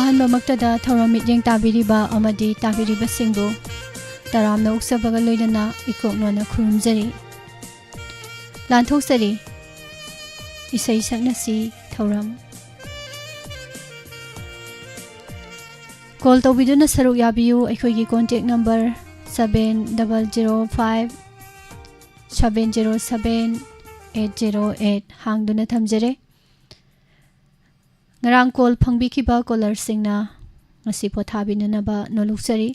ꯑꯍꯥꯟꯕꯃꯛꯇꯗ ꯊꯧꯔꯝ ꯃꯤꯠꯌꯦꯡ ꯇꯥꯕꯤꯔꯤꯕ ꯑꯃꯗꯤ ꯇꯥꯕꯤꯔꯤꯕꯁꯤꯡꯕꯨ ꯇꯔꯥꯝꯅ ꯑꯣꯛꯆꯕꯒ ꯂꯣꯏꯅꯅ ꯏꯀꯣꯛꯅꯣꯅ ꯈꯨꯔꯨꯝꯖꯔꯤ ꯂꯥꯟꯊꯣꯛꯆꯔꯤ ꯏꯁꯩ ꯁꯛꯅꯁꯤ ꯊꯧꯔꯝ ꯀꯣꯜ ꯇꯧꯕꯤꯗꯨꯅ ꯁꯔꯨꯛ ꯌꯥꯕꯤꯌꯨ ꯑꯩꯈꯣꯏꯒꯤ ꯀꯣꯟꯇꯦꯛ ꯅꯝꯕꯔ 7005-707-808 ꯍꯥꯡꯗꯨꯅ ꯊꯝꯖꯔꯦ ꯉꯔꯥꯡ ꯀꯣꯜ ꯐꯪꯕꯤꯈꯤꯕ ꯀꯣꯂꯔꯁꯤꯡꯅ ꯉꯁꯤ ꯄꯣꯊꯥꯕꯤꯅꯅꯕ ꯅꯣꯜꯂꯨꯛꯆꯔꯤ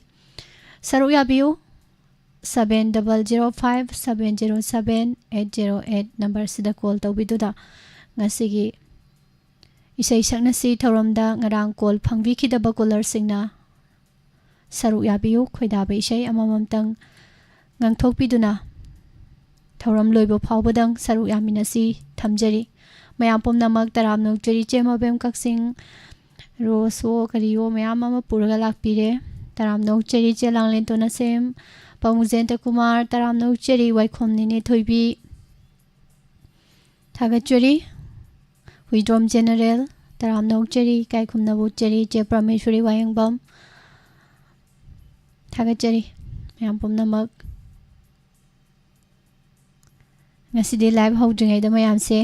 ꯁꯔꯨꯛ ꯌꯥꯕꯤꯌꯨ 7005-707-808 ꯅꯝꯕꯔꯁꯤꯗ ꯀꯣꯜ ꯇꯧꯕꯤꯗꯨꯅ ꯉꯁꯤꯒꯤ ꯏꯁꯩ ꯁꯛꯅꯁꯤ ꯊꯧꯔꯝꯗ ꯉꯔꯥꯡ ꯀꯣꯜ ꯐꯪꯕꯤꯈꯤꯗꯕ ꯀꯣꯂꯔꯁꯤꯡꯅ ꯁꯔꯨꯛ ꯌꯥꯕꯤꯌꯨ ꯈꯣꯏꯗꯥꯕ ꯏꯁꯩ ꯑꯃꯃꯝꯇꯪ ꯉꯪꯊꯣꯛꯄꯤꯗꯨꯅ ꯊꯧꯔꯝ ꯂꯣꯏꯕ ꯐꯥꯎꯕꯗꯪ ꯁꯔꯨꯛ ꯌꯥꯃꯤꯟꯅꯁꯤ ꯊꯝꯖꯔꯤ ꯃꯌꯥꯝ ꯄꯨꯝꯅꯃꯛ ꯇꯔꯥꯝꯅ ꯑꯣꯛꯆꯔꯤ ꯆꯦꯃꯕꯦꯝ ꯀꯛꯆꯤꯡ ꯔꯣꯁꯋꯣ ꯀꯔꯤꯋꯣ ꯃꯌꯥꯝ ꯑꯃ ꯄꯨꯔꯒ ꯂꯥꯛꯄꯤꯔꯦ ꯇꯔꯥꯝꯅ ꯑꯣꯛꯆꯔꯤ ꯆꯦꯂꯥꯡꯂꯦꯟ ꯇꯣꯅꯁꯦꯝ ꯄꯥꯎꯖꯦꯟꯇ ꯀꯨꯃꯥꯔ ꯇꯔꯥꯝꯅ ꯑꯣꯛꯆꯔꯤ ꯋꯥꯏꯈꯣꯝ ꯅꯤꯅꯦ ꯊꯣꯏꯕꯤ ꯊꯥꯒꯠꯆꯔꯤ ꯍꯨꯏꯗ꯭ꯔꯣꯝ ꯖꯦꯅꯔꯦꯜ ꯇꯔꯥꯝꯅ ꯑꯣꯛꯆꯔꯤ ꯀꯥꯏꯈꯨꯝꯅꯕ ꯑꯣꯛꯆꯔꯤ ꯆꯦ ꯄ꯭ꯔꯃꯦꯁꯣꯔꯤ ꯋꯥꯌꯦꯡꯕꯝ ꯊꯥꯒꯠꯆꯔꯤ ꯃꯌꯥꯝ ꯄꯨꯝꯅꯃꯛ ꯉꯁꯤꯗꯤ ꯂꯥꯏꯚ ꯍꯧꯗ꯭ꯔꯤꯉꯩꯗ ꯃꯌꯥꯝꯁꯦ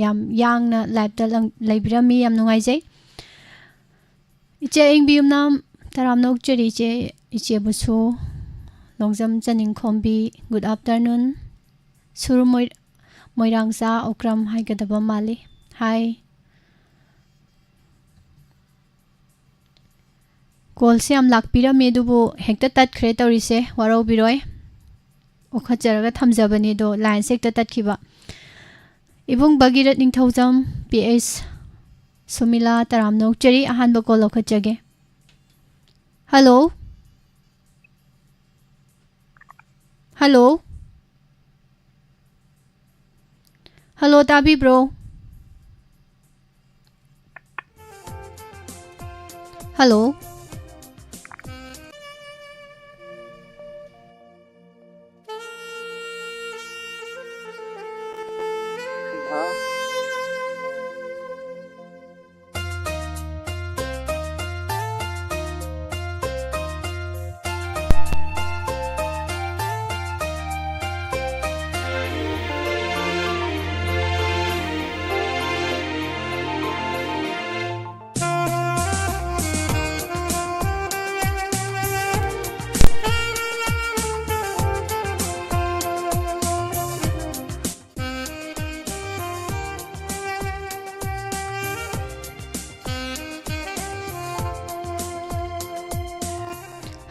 ꯌꯥꯝ ꯌꯥꯡꯅ ꯂꯥꯏꯚꯇ ꯂꯩꯕꯤꯔꯝꯃꯤ ꯌꯥꯝ ꯅꯨꯡꯉꯥꯏꯖꯩ ꯏꯆꯦ ꯑꯌꯤꯡꯕꯤ ꯌꯨꯝꯅꯥꯝ ꯇꯔꯥꯝꯅ ꯑꯣꯛꯆꯔꯤ ꯏꯆꯦꯕꯨꯁꯨ ꯂꯣꯡꯖꯝ ꯆꯅꯤꯡꯈꯣꯝꯕꯤ ꯒꯨꯗ ꯑꯥꯐꯇꯔꯅꯨꯟ ꯁꯨꯔ ꯃꯣꯏꯔꯥꯡꯆꯥ ꯑꯣꯀ꯭ꯔꯝ ꯍꯥꯏꯒꯗꯕ ꯃꯥꯜꯂꯤ ꯍꯥꯏ ꯀꯣꯜꯁꯦ ꯌꯥꯝ ꯂꯥꯛꯄꯤꯔꯝꯃꯤ ꯑꯗꯨꯕꯨ ꯍꯦꯛꯇ ꯇꯠꯈ꯭ꯔꯦ ꯇꯧꯔꯤꯁꯦ ꯋꯥꯔꯧꯕꯤꯔꯣꯏ ꯑꯣꯈꯠꯆꯔꯒ ꯊꯝꯖꯕꯅꯤ ꯑꯗꯣ ꯂꯥꯏꯟꯁꯦ ꯍꯦꯛꯇ ꯇꯠꯈꯤꯕ ꯏꯕꯨꯡ ꯕꯒꯤꯔꯠ ꯅꯤꯡꯊꯧꯖꯝ PS ꯁꯨꯃꯤꯂꯥ ꯇꯔꯥꯝꯅ ꯑꯣꯛꯆꯔꯤ ꯑꯍꯥꯟꯕ ꯀꯣꯜ ꯂꯧꯈꯠꯆꯒꯦ ꯍꯜꯂꯣ ꯍꯜꯂꯣ ꯍꯜꯂꯣ ꯇꯥꯕꯤꯕ꯭ꯔꯣ ꯍꯜꯂꯣ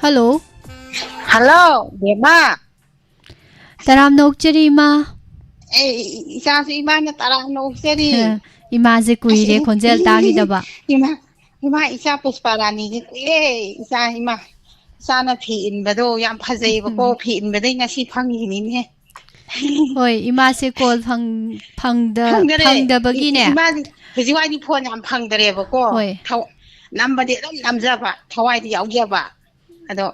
ꯍꯜꯂꯣ ꯍꯜꯂꯣ ꯕꯦꯝꯃ ꯇꯔꯥꯝꯅ ꯑꯣꯛꯆꯔꯤ ꯏꯃꯥ ꯏꯆꯥꯁꯨ ꯏꯃꯥꯅ ꯇꯔꯥꯝꯅ ꯑꯣꯛꯆꯔꯤ ꯏꯃꯥꯁꯦ ꯀꯨꯏꯔꯦ ꯈꯣꯟꯖꯦꯜ ꯇꯥꯈꯤꯗꯕ ꯏꯃꯥ ꯏꯆꯥ ꯄꯨꯁꯄꯥꯔꯥꯅꯤꯁꯦ ꯀꯨꯏꯔꯦ ꯏꯆꯥꯅ ꯐꯤ ꯏꯟꯕꯗꯣ ꯌꯥꯝ ꯐꯖꯩꯌꯦꯕꯀꯣ ꯐꯤ ꯏꯟꯕꯗꯩ ꯉꯁꯤ ꯐꯪꯉꯤꯅꯤꯅꯦ ꯍꯣꯏ ꯏꯃꯥꯁꯦ ꯀꯣꯜ ꯐꯪꯗꯔꯦ ꯐꯪꯗꯕꯒꯤꯅꯦ ꯏꯃꯥꯗꯤ ꯍꯧꯖꯤꯛꯋꯥꯏꯗꯤ ꯐꯣꯟ ꯌꯥꯝ ꯐꯪꯗꯔꯦꯕꯀꯣ ꯍꯣꯏ ꯅꯝꯕꯗꯤ ꯑꯗꯨꯝ ꯅꯝꯖꯕ ꯊꯋꯥꯏꯗꯤ ꯌꯥꯎꯖꯕ ꯑꯗꯣ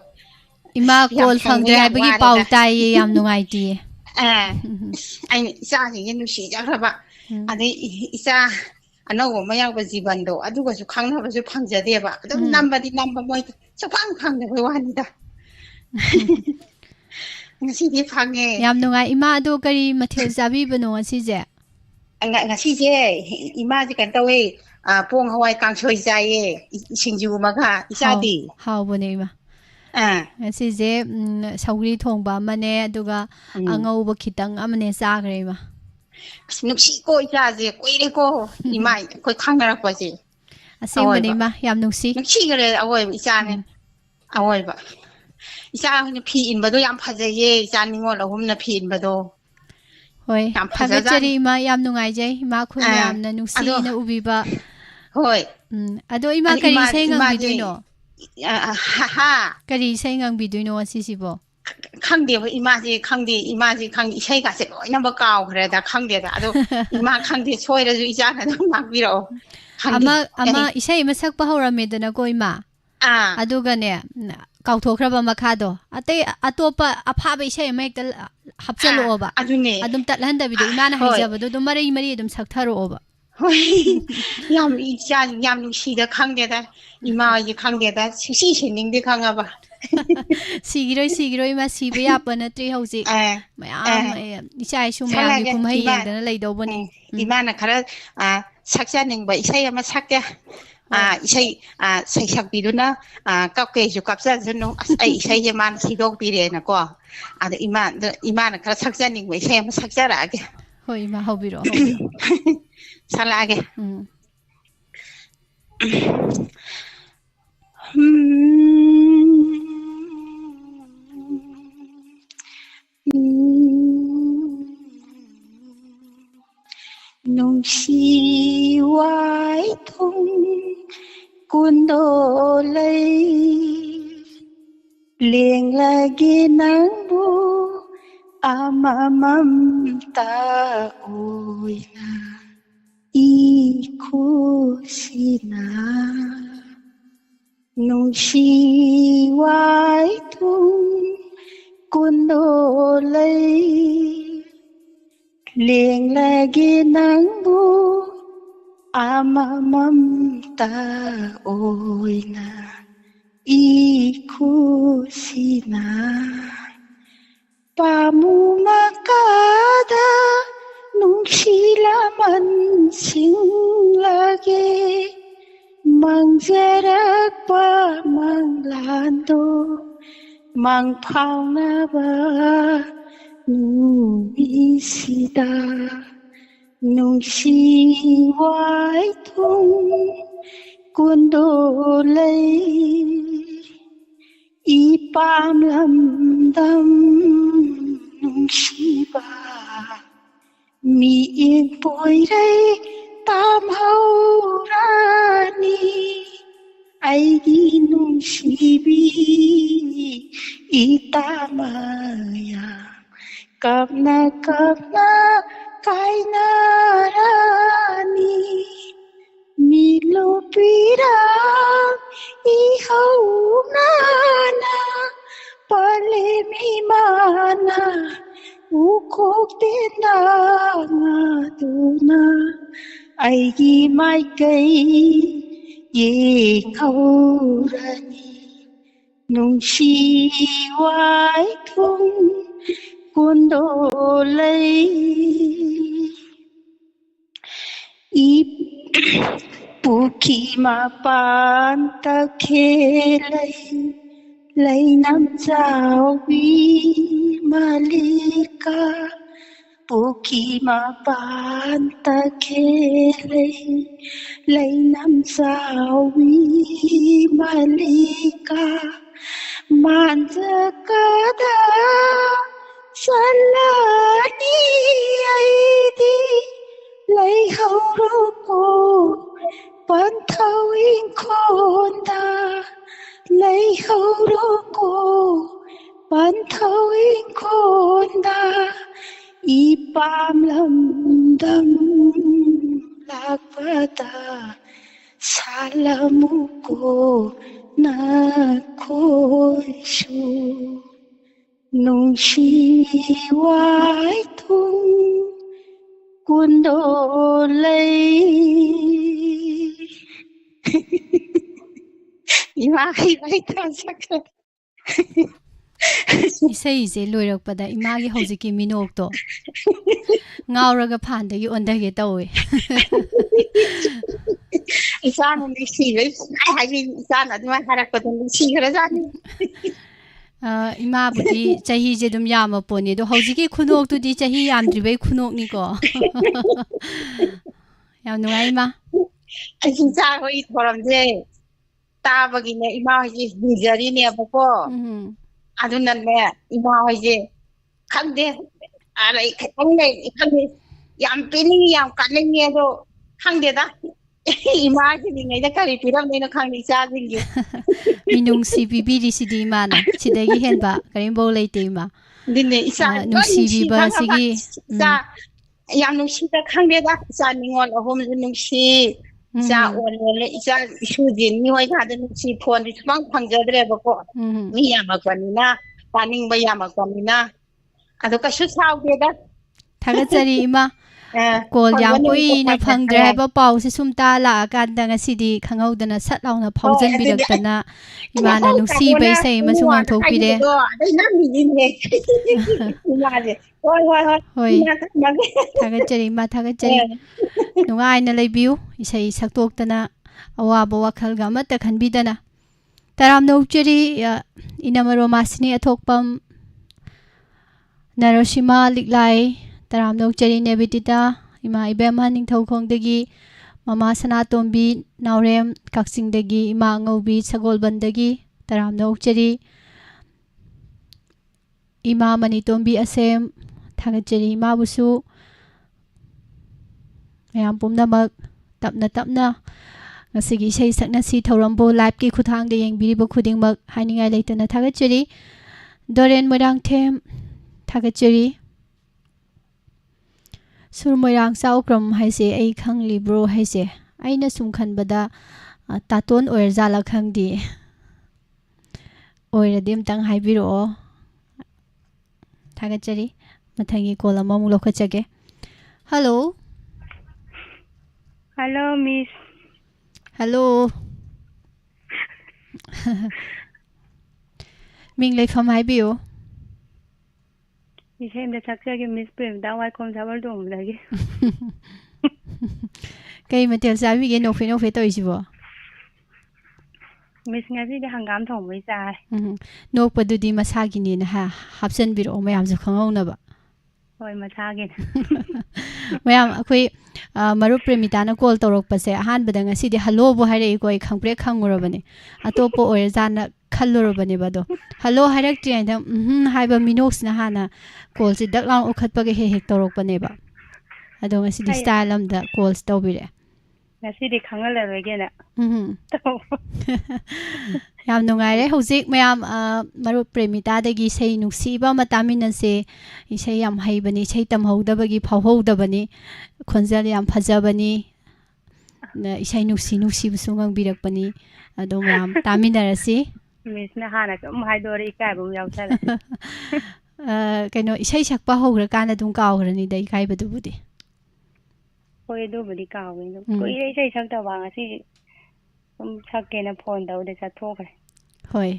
ꯏꯃꯥ ꯌꯥꯝ ꯀꯣꯜ ꯐꯪꯕ ꯐꯪꯗ꯭ꯔꯦ ꯌꯥꯝ ꯍꯥꯏꯕꯒꯤ ꯄꯥꯎ ꯋꯥꯔꯦꯗ ꯇꯥꯏꯌꯦ ꯌꯥꯝ ꯅꯨꯡꯉꯥꯏꯇꯦꯌꯦ ꯑꯩꯅ ꯏꯆꯥꯁꯤꯡꯁꯦ ꯅꯨꯡꯁꯤꯖꯈ꯭ꯔꯕ ꯎꯝ ꯑꯗꯩ ꯏꯆꯥ ꯑꯅꯧꯕ ꯑꯃ ꯌꯥꯎꯕ ꯖꯤꯕꯟꯗꯣ ꯑꯗꯨꯒꯁꯨ ꯈꯪꯅꯕꯁꯨ ꯐꯪꯖꯗꯦꯕ ꯑꯗꯨꯝ ꯎꯝ ꯅꯝꯕꯗꯤ ꯅꯝꯕ ꯃꯣꯏꯗ ꯁꯨꯛꯐꯪ ꯐꯪꯗꯕꯩ ꯋꯥꯅꯤꯗ ꯉꯁꯤꯗꯤ ꯐꯪꯉꯦ ꯌꯥꯝ ꯅꯨꯡꯉꯥꯏ ꯏꯃꯥ ꯑꯗꯣ ꯀꯔꯤ ꯃꯊꯦꯜ ꯆꯥꯕꯤꯕꯅꯣ ꯉꯁꯤꯁꯦ ꯉꯁꯤꯁꯦ ꯏꯃꯥꯁꯦ ꯀꯩꯅꯣ ꯇꯧꯋꯦ ꯄꯣꯡ ꯍꯋꯥꯏ ꯀꯥꯡꯁꯣꯏ ꯆꯥꯏꯌꯦ ꯁꯤꯡꯖꯨ ꯑꯃꯒ ꯏꯆꯥꯗꯤ ꯍꯥꯎꯕꯅꯦ ꯏꯃꯥ ꯑꯥ ꯉꯁꯤꯁꯦ ꯁꯧꯒ꯭ꯔꯤ ꯊꯣꯡꯕ ꯑꯃꯅꯦ ꯑꯗꯨꯒ ꯎꯝ ꯑꯉꯧꯕ ꯈꯤꯇꯪ ꯑꯃꯅꯦ ꯆꯥꯈ꯭ꯔꯦ ꯏꯃꯥ ꯑꯁ ꯅꯨꯡꯁꯤꯀꯣ ꯏꯆꯥꯁꯦ ꯀꯨꯏꯔꯦꯀꯣ ꯏꯃꯥ ꯑꯩꯈꯣꯏ ꯈꯪꯅꯔꯛꯄꯁꯦ ꯑꯁꯦꯡꯕꯅꯦ ꯑꯋꯣꯏꯕ ꯏꯃꯥ ꯌꯥꯝ ꯅꯨꯡꯁꯤ ꯅꯨꯡꯁꯤꯈꯔꯦ ꯑꯋꯣꯏꯕ ꯏꯆꯥꯅꯦ ꯎꯝ ꯑꯋꯣꯏꯕ ꯏꯆꯥ ꯍꯣꯏꯅ ꯐꯤ ꯏꯟꯕꯗꯣ ꯌꯥꯝ ꯐꯖꯩꯌꯦ ꯏꯆꯥ ꯅꯤꯉꯣꯜ ꯑꯍꯨꯝꯅ ꯐꯤ ꯏꯟꯕꯗꯣ ꯍꯣꯏ ꯌꯥꯝ ꯊꯥꯒꯠꯆꯔꯤ ꯐꯖꯖꯥꯠꯅꯤ ꯏꯃꯥ ꯌꯥꯝ ꯅꯨꯡꯉꯥꯏꯖꯩ ꯏꯃꯥꯈꯣꯏ ꯑꯥ ꯃꯌꯥꯝꯅ ꯑꯗꯣ ꯅꯨꯡꯁꯤꯅ ꯎꯕꯤꯕ ꯍꯣꯏ ꯑꯗꯣ ꯏꯃꯥ ꯀꯔꯤ ꯏꯁꯩ ꯏꯃꯥꯁꯦ ꯉꯪꯕꯤꯗꯣꯏꯅꯣ ꯍꯥ ꯀꯔꯤ ꯏꯁꯩ ꯉꯪꯕꯤꯗꯣꯏꯅꯣ ꯉꯁꯤꯁꯤꯕꯣ ꯈꯪꯗꯦꯕ ꯏꯃꯥꯁꯦ ꯈꯪꯗꯦ ꯏꯁꯩꯒꯥꯁꯦ ꯂꯣꯏꯅꯃꯛ ꯀꯥꯎꯈ꯭ꯔꯦꯗ ꯈꯪꯗꯦꯗ ꯑꯗꯣ ꯏꯃꯥ ꯈꯪꯗꯦ ꯁꯣꯏꯔꯁꯨ ꯏꯆꯥꯅ ꯑꯗꯨꯝ ꯉꯥꯛꯄꯤꯔꯛꯑꯣ ꯈꯪꯗꯦ ꯑꯃ ꯏꯁꯩ ꯑꯃ ꯁꯛꯄ ꯍꯧꯔꯝꯃꯦꯗꯅꯀꯣ ꯏꯃꯥ ꯑꯥ ꯑꯗꯨꯒꯅꯦ ꯀꯥꯎꯊꯣꯛꯈ꯭ꯔꯕ ꯃꯈꯥꯗꯣ ꯑꯇꯩ ꯑꯇꯣꯞꯄ ꯑꯐꯥꯕ ꯏꯁꯩ ꯑꯃ ꯍꯦꯛꯇ ꯑꯥ ꯍꯥꯞꯆꯜꯂꯛꯑꯣꯕ ꯑꯗꯨꯅꯦ ꯑꯗꯨꯝ ꯇꯠꯍꯟꯗꯕꯤꯗ ꯏꯃꯥꯅ ꯍꯣꯏ ꯍꯩꯖꯕꯗꯣ ꯑꯗꯨꯝ ꯃꯔꯩ ꯑꯗꯨꯝ ꯁꯛꯊꯔꯛꯑꯣꯕ ꯍꯣꯏ ꯌꯥꯝ ꯏꯆꯥ ꯌꯥꯝ ꯅꯨꯡꯁꯤꯗ ꯈꯪꯗꯦꯗ ꯏꯃꯥ ꯍꯣꯏꯗꯤ ꯈꯪꯗꯦꯗ ꯁꯨꯡꯁꯤ ꯁꯤꯅꯤꯡꯗꯦ ꯈꯪꯉꯕ ꯁꯤꯈꯤꯔꯣꯏ ꯏꯃꯥ ꯁꯤꯕ ꯌꯥꯕ ꯅꯠꯇ꯭ꯔꯦ ꯍꯧꯖꯤꯛ ꯑꯦ ꯃꯌꯥꯝ ꯑꯦ ꯏꯆꯥ ꯏꯁꯨ ꯃꯌꯥꯝꯒꯤ ꯁꯛꯂꯛꯑꯒꯦ ꯀꯨꯝꯍꯩ ꯏꯃꯥ ꯌꯦꯡꯗꯅ ꯂꯩꯗꯧꯕꯅꯤ ꯏꯃꯥꯅ ꯈꯔ ꯁꯛꯆꯅꯤꯡꯕ ꯏꯁꯩ ꯑꯃ ꯁꯛꯀꯦ ꯍꯣꯏ ꯏꯁꯩ ꯁꯩꯁꯛꯄꯤꯗꯨꯅ ꯀꯞꯀꯦꯁꯨ ꯀꯞꯆꯁꯅꯨ ꯑꯁ ꯑꯩ ꯏꯁꯩꯁꯦ ꯃꯥꯅ ꯁꯤꯗꯣꯛꯄꯤꯔꯦꯅꯀꯣ ꯑꯗ ꯏꯃꯥꯅ ꯈꯔ ꯁꯛꯆꯅꯤꯡꯕ ꯏꯁꯩ ꯑꯃ ꯁꯛꯆꯔꯛꯑꯒꯦ ꯍꯣꯏ ꯏꯃꯥ ꯍꯧꯕꯤꯔꯛꯑꯣ ꯍꯧꯕꯤꯔꯛꯑꯣ ꯁꯛꯂꯛꯑꯒꯦ ꯎꯝ ꯅꯨꯡꯁꯤ ꯋꯥꯏꯊꯨꯡ ꯀꯨꯟꯗꯣꯂꯩ ꯂꯦꯡꯂꯒꯦ ꯅꯪꯕꯨ ꯑꯃꯃꯝꯇ ꯑꯣꯏꯅ 이곳이나 농시 와이통 꾼돌레이 랭라게 낭부 아마맘따 오이나 이곳이나 pamumakada nung silaman singlage mangjarak pa manglando mangpaunaba nung isida nung siway tung kundolay ipamlamdam nungsiba miin poiray tamhaurani aigi nungsibi itamaya kapna kainarani milupirang ihaunana palimimana ukoktinangaduna aigi maikay yenghaurani nungsiway thung kundolay Puki mapantakhelay laynam jawi malika Puki mapantakhelay laynam jawi malika manjakada salani aidi layhauruko panthawing khonda layhauruko panthawing khonda ipamlamdam lakpada salamuko nakhoisu nungsiway thung kundolay ꯏꯁꯩꯁꯦ ꯂꯣꯏꯔꯛꯄꯗ ꯏꯃꯥꯒꯤ ꯍꯧꯖꯤꯛꯀꯤ ꯃꯤꯅꯣꯛꯇꯣ ꯉꯥꯎꯔꯒ ꯐꯥꯟꯗꯒꯤ ꯑꯣꯟꯊꯒꯦ ꯇꯧꯋꯦ 이사는 시를 하긴 이사는 아줌마 하락거든 시그러자니 이마부디 자희제 좀 야마 뻔해도 허지기 쿠녹도디 자희 얌드리베이 쿠녹니고 야 누가 이마 진짜 거의 저런데 따박이네 이마 이제 미저리네 보고 아주난네 이마 이제 강대 알아 강대 양 빼닝이 양 깔랭이도 강대다 이마시니가 가리 비람내는 강대 짜증이 민웅시 비비리시디 이마나 지대기 헨바 그림보 레이테 이마 근데 이사 누시비바 시기 자 양농시다 강대다 자닝원 어홈즈 농시 자 원래 이자 휴진 니와이 가든 농시 폰이 수방 방저들에버고 미야마관이나 바닝바 야마관이나 아도 가슈 사우게다 다가짜리 이마 call ꯌꯥꯝ ꯀꯨꯏꯅ ꯐꯪꯗ꯭ꯔꯦ ꯍꯥꯏꯕ ꯄꯥꯎꯁꯦ ꯁꯨꯝ ꯇꯥꯜꯂꯛꯑꯀꯥꯟꯗ ꯉꯁꯤꯗꯤ ꯈꯪꯍꯧꯗꯅ ꯁꯠ ꯂꯥꯎꯅ ꯐꯥꯎꯖꯟꯕꯤꯔꯛꯇꯅ ꯏꯃꯥꯅ ꯅꯨꯡꯁꯤꯕ ꯏꯁꯩ ꯑꯃꯁꯨ ꯉꯪꯊꯣꯛꯄꯤꯔꯦ ꯍꯣꯏ ꯊꯥꯒꯠꯆꯔꯤ ꯏꯃꯥ ꯊꯥꯒꯠꯆꯔꯤ ꯅꯨꯡꯉꯥꯏꯅ ꯂꯩꯕꯤꯌꯨ ꯏꯁꯩ ꯁꯛꯇꯣꯛꯇꯅ ꯑꯋꯥꯕ ꯋꯥꯈꯜꯒ ꯑꯃꯠꯇ ꯈꯟꯕꯤꯗꯅ ꯇꯔꯥꯝꯅ ꯑꯣꯛꯆꯔꯤ ꯏꯅꯃ ꯔꯣꯃꯥꯁꯤꯅꯤ ꯑꯊꯣꯛꯄꯝ ꯅꯔꯁꯤꯃꯥ ꯂꯤꯛꯂꯥꯏ ꯇꯔꯥꯝꯅ ꯑꯣꯛꯆꯔꯤ ꯅꯦꯕꯤꯇꯤꯇꯥ ꯏꯃꯥ ꯏꯕꯦꯝꯃ ꯅꯤꯡꯊꯧꯈꯣꯡꯗꯒꯤ ꯃꯃꯥ ꯁꯅꯥꯇꯣꯝꯕꯤ ꯅꯥꯎꯔꯦꯝ ꯀꯛꯆꯤꯡꯗꯒꯤ ꯏꯃꯥ ꯑꯉꯧꯕꯤ ꯁꯒꯣꯜꯕꯟꯗꯒꯤ ꯇꯔꯥꯝꯅ ꯑꯣꯛꯆꯔꯤ ꯏꯃꯥ ꯃꯅꯤꯇꯣꯝꯕꯤ ꯑꯁꯦꯝ ꯊꯥꯒꯠꯆꯔꯤ ꯏꯃꯥꯕꯨꯁꯨ ꯃꯌꯥꯝ ꯄꯨꯝꯅꯃꯛ ꯇꯞꯅ ꯇꯞꯅ ꯉꯁꯤꯒꯤ ꯏꯁꯩ ꯁꯛꯅꯁꯤ ꯊꯧꯔꯝꯕꯨ ꯂꯥꯏꯚꯀꯤ ꯈꯨꯊꯥꯡꯗ ꯌꯦꯡꯕꯤꯔꯤꯕ ꯈꯨꯗꯤꯡꯃꯛ ꯍꯥꯏꯅꯤꯡꯉꯥꯏ ꯂꯩꯇꯅ ꯊꯥꯒꯠꯆꯔꯤ ꯗꯣꯔꯦꯟ ꯃꯣꯏꯔꯥꯡꯊꯦꯝ ꯊꯥꯒꯠꯆꯔꯤ ꯁꯨꯔ ꯃꯣꯏꯔꯥꯡ ꯆꯥꯎꯀ꯭ꯔꯝ ꯍꯥꯏꯁꯦ ꯑꯩ ꯈꯪꯂꯤꯕ꯭ꯔꯣ ꯍꯥꯏꯁꯦ ꯑꯩꯅ ꯁꯨꯝ ꯈꯟꯕꯗ ꯇꯥꯇꯣꯟ ꯑꯣꯏꯔꯖꯥꯠꯂ ꯈꯪꯗꯦ ꯑꯣꯏꯔꯗꯤ ꯑꯝꯇꯪ ꯍꯥꯏꯕꯤꯔꯛꯑꯣ ꯊꯥꯒꯠꯆꯔꯤ ꯃꯊꯪꯒꯤ ꯀꯣꯜ ꯑꯃꯃꯨꯛ ꯂꯧꯈꯠꯆꯒꯦ ꯍꯜꯂꯣ ꯍꯜꯂꯣ ꯃꯤꯁ ꯍꯜꯂꯣ ꯃꯤꯡ ꯂꯩꯐꯝ ꯍꯥꯏꯕꯤꯌꯨ ꯏꯁꯩ ꯑꯃꯇ ꯁꯛꯆꯒꯦ ꯃꯤꯁ ꯄ꯭ꯔꯦꯃꯤꯇꯥ ꯋꯥꯏꯈꯣꯝ ꯁꯥꯕꯜꯇꯣꯡꯕꯗꯒꯤ ꯀꯩ ꯃꯊꯦꯜ ꯆꯥꯕꯤꯒꯦ ꯅꯣꯛꯐꯦ ꯅꯣꯛꯐꯦ ꯇꯧꯔꯤꯁꯤꯕꯣ ꯃꯤꯁ ꯉꯁꯤꯗꯤ ꯍꯪꯒꯥꯝ ꯊꯣꯡꯕꯩ ꯆꯥꯔꯦ ꯅꯣꯛꯄꯗꯨꯗꯤ ꯃꯁꯥꯒꯤꯅꯦꯅ ꯍꯥꯞꯆꯤꯟꯕꯤꯔꯛꯑꯣ ꯃꯌꯥꯝꯁꯨ ꯈꯪꯍꯧꯅꯕ ꯍꯣꯏ ꯃꯁꯥꯒꯤꯅꯦ ꯃꯌꯥꯝ ꯑꯩꯈꯣꯏ ꯃꯔꯨꯞ ꯄ꯭ꯔꯦꯃꯤꯇꯥꯅ ꯀꯣꯜ ꯇꯧꯔꯛꯄꯁꯦ ꯑꯍꯥꯟꯕꯗ ꯉꯁꯤꯗꯤ ꯍꯜꯂꯣꯕꯨ ꯍꯥꯏꯔꯛꯏꯀꯣ ꯑꯩ ꯈꯪꯄ꯭ꯔꯦꯛ ꯈꯪꯉꯨꯔꯕꯅꯦ ꯑꯇꯣꯞꯄ ꯑꯣꯏꯔꯖꯥꯠꯅ ꯈꯜꯂꯨꯔꯕꯅꯦꯕ ꯑꯗꯣ ꯍꯜꯂꯣ ꯍꯥꯏꯔꯛꯇ꯭ꯔꯤꯉꯩꯗ ꯍꯥꯏꯕ ꯃꯤꯅꯣꯛꯁꯤꯅ ꯍꯥꯟꯅ ꯀꯣꯜꯁꯦ ꯗꯛ ꯂꯥꯎꯅ ꯎꯈꯠꯄꯒ ꯍꯦꯛ ꯍꯦꯛ ꯇꯧꯔꯛꯄꯅꯦꯕ ꯑꯗꯣ ꯉꯁꯤꯗꯤ ꯑꯩ ꯁ꯭ꯇꯥꯏꯜ ꯑꯃꯗ ꯀꯣꯜꯁ ꯇꯧꯕꯤꯔꯛꯑꯦ ꯉꯁꯤꯗꯤ ꯈꯪꯍꯜꯂꯔꯣꯏꯒꯦꯅ ꯌꯥꯝ ꯅꯨꯡꯉꯥꯏꯔꯦ ꯍꯧꯖꯤꯛ ꯃꯌꯥꯝ ꯃꯔꯨꯞ ꯄ꯭ꯔꯦꯃꯤꯇꯥꯗꯒꯤ ꯏꯁꯩ ꯅꯨꯡꯁꯤꯕ ꯑꯃ ꯇꯥꯃꯤꯟꯅꯁꯦ ꯏꯁꯩ ꯌꯥꯝ ꯍꯩꯕꯅꯤ ꯏꯁꯩ ꯇꯝꯍꯧꯗꯕꯒꯤ ꯐꯥꯎꯍꯧꯗꯕꯅꯤ ꯈꯣꯟꯖꯦꯜ ꯌꯥꯝ ꯐꯖꯕꯅꯤ ꯏꯁꯩ ꯅꯨꯡꯁꯤꯕꯁꯨ ꯉꯪꯕꯤꯔꯛꯄꯅꯤ ꯑꯗꯣ ꯃꯌꯥꯝ ꯇꯥꯃꯤꯟꯅꯔꯁꯤ ꯃꯤꯁꯅ ꯍꯥꯟꯅ ꯁꯨꯝ ꯍꯥꯏꯗꯣꯔꯦ ꯏꯀꯥꯏꯕ ꯑꯃ ꯌꯥꯎꯁꯜꯂꯦ ꯀꯩꯅꯣ ꯏꯁꯩ ꯁꯛꯄ ꯍꯧꯈ꯭ꯔꯀꯥꯟꯗ ꯑꯗꯨꯝ ꯀꯥꯎꯈ꯭ꯔꯅꯤꯗ ꯏꯀꯥꯏꯕꯗꯨꯕꯨꯗꯤ ꯍꯣꯏ ꯑꯗꯨꯕꯨꯗꯤ ꯀꯥꯎꯋꯦ ꯑꯗꯨꯝ ꯀꯨꯏꯔꯦ ꯏꯁꯩ ꯁꯛꯇꯕ ꯉꯁꯤ ꯁꯨꯝ ꯁꯛꯀꯦꯅ ꯐꯣꯟ ꯇꯧꯕꯗ ꯆꯠꯊꯣꯛꯈ꯭ꯔꯦ ꯍꯣꯏ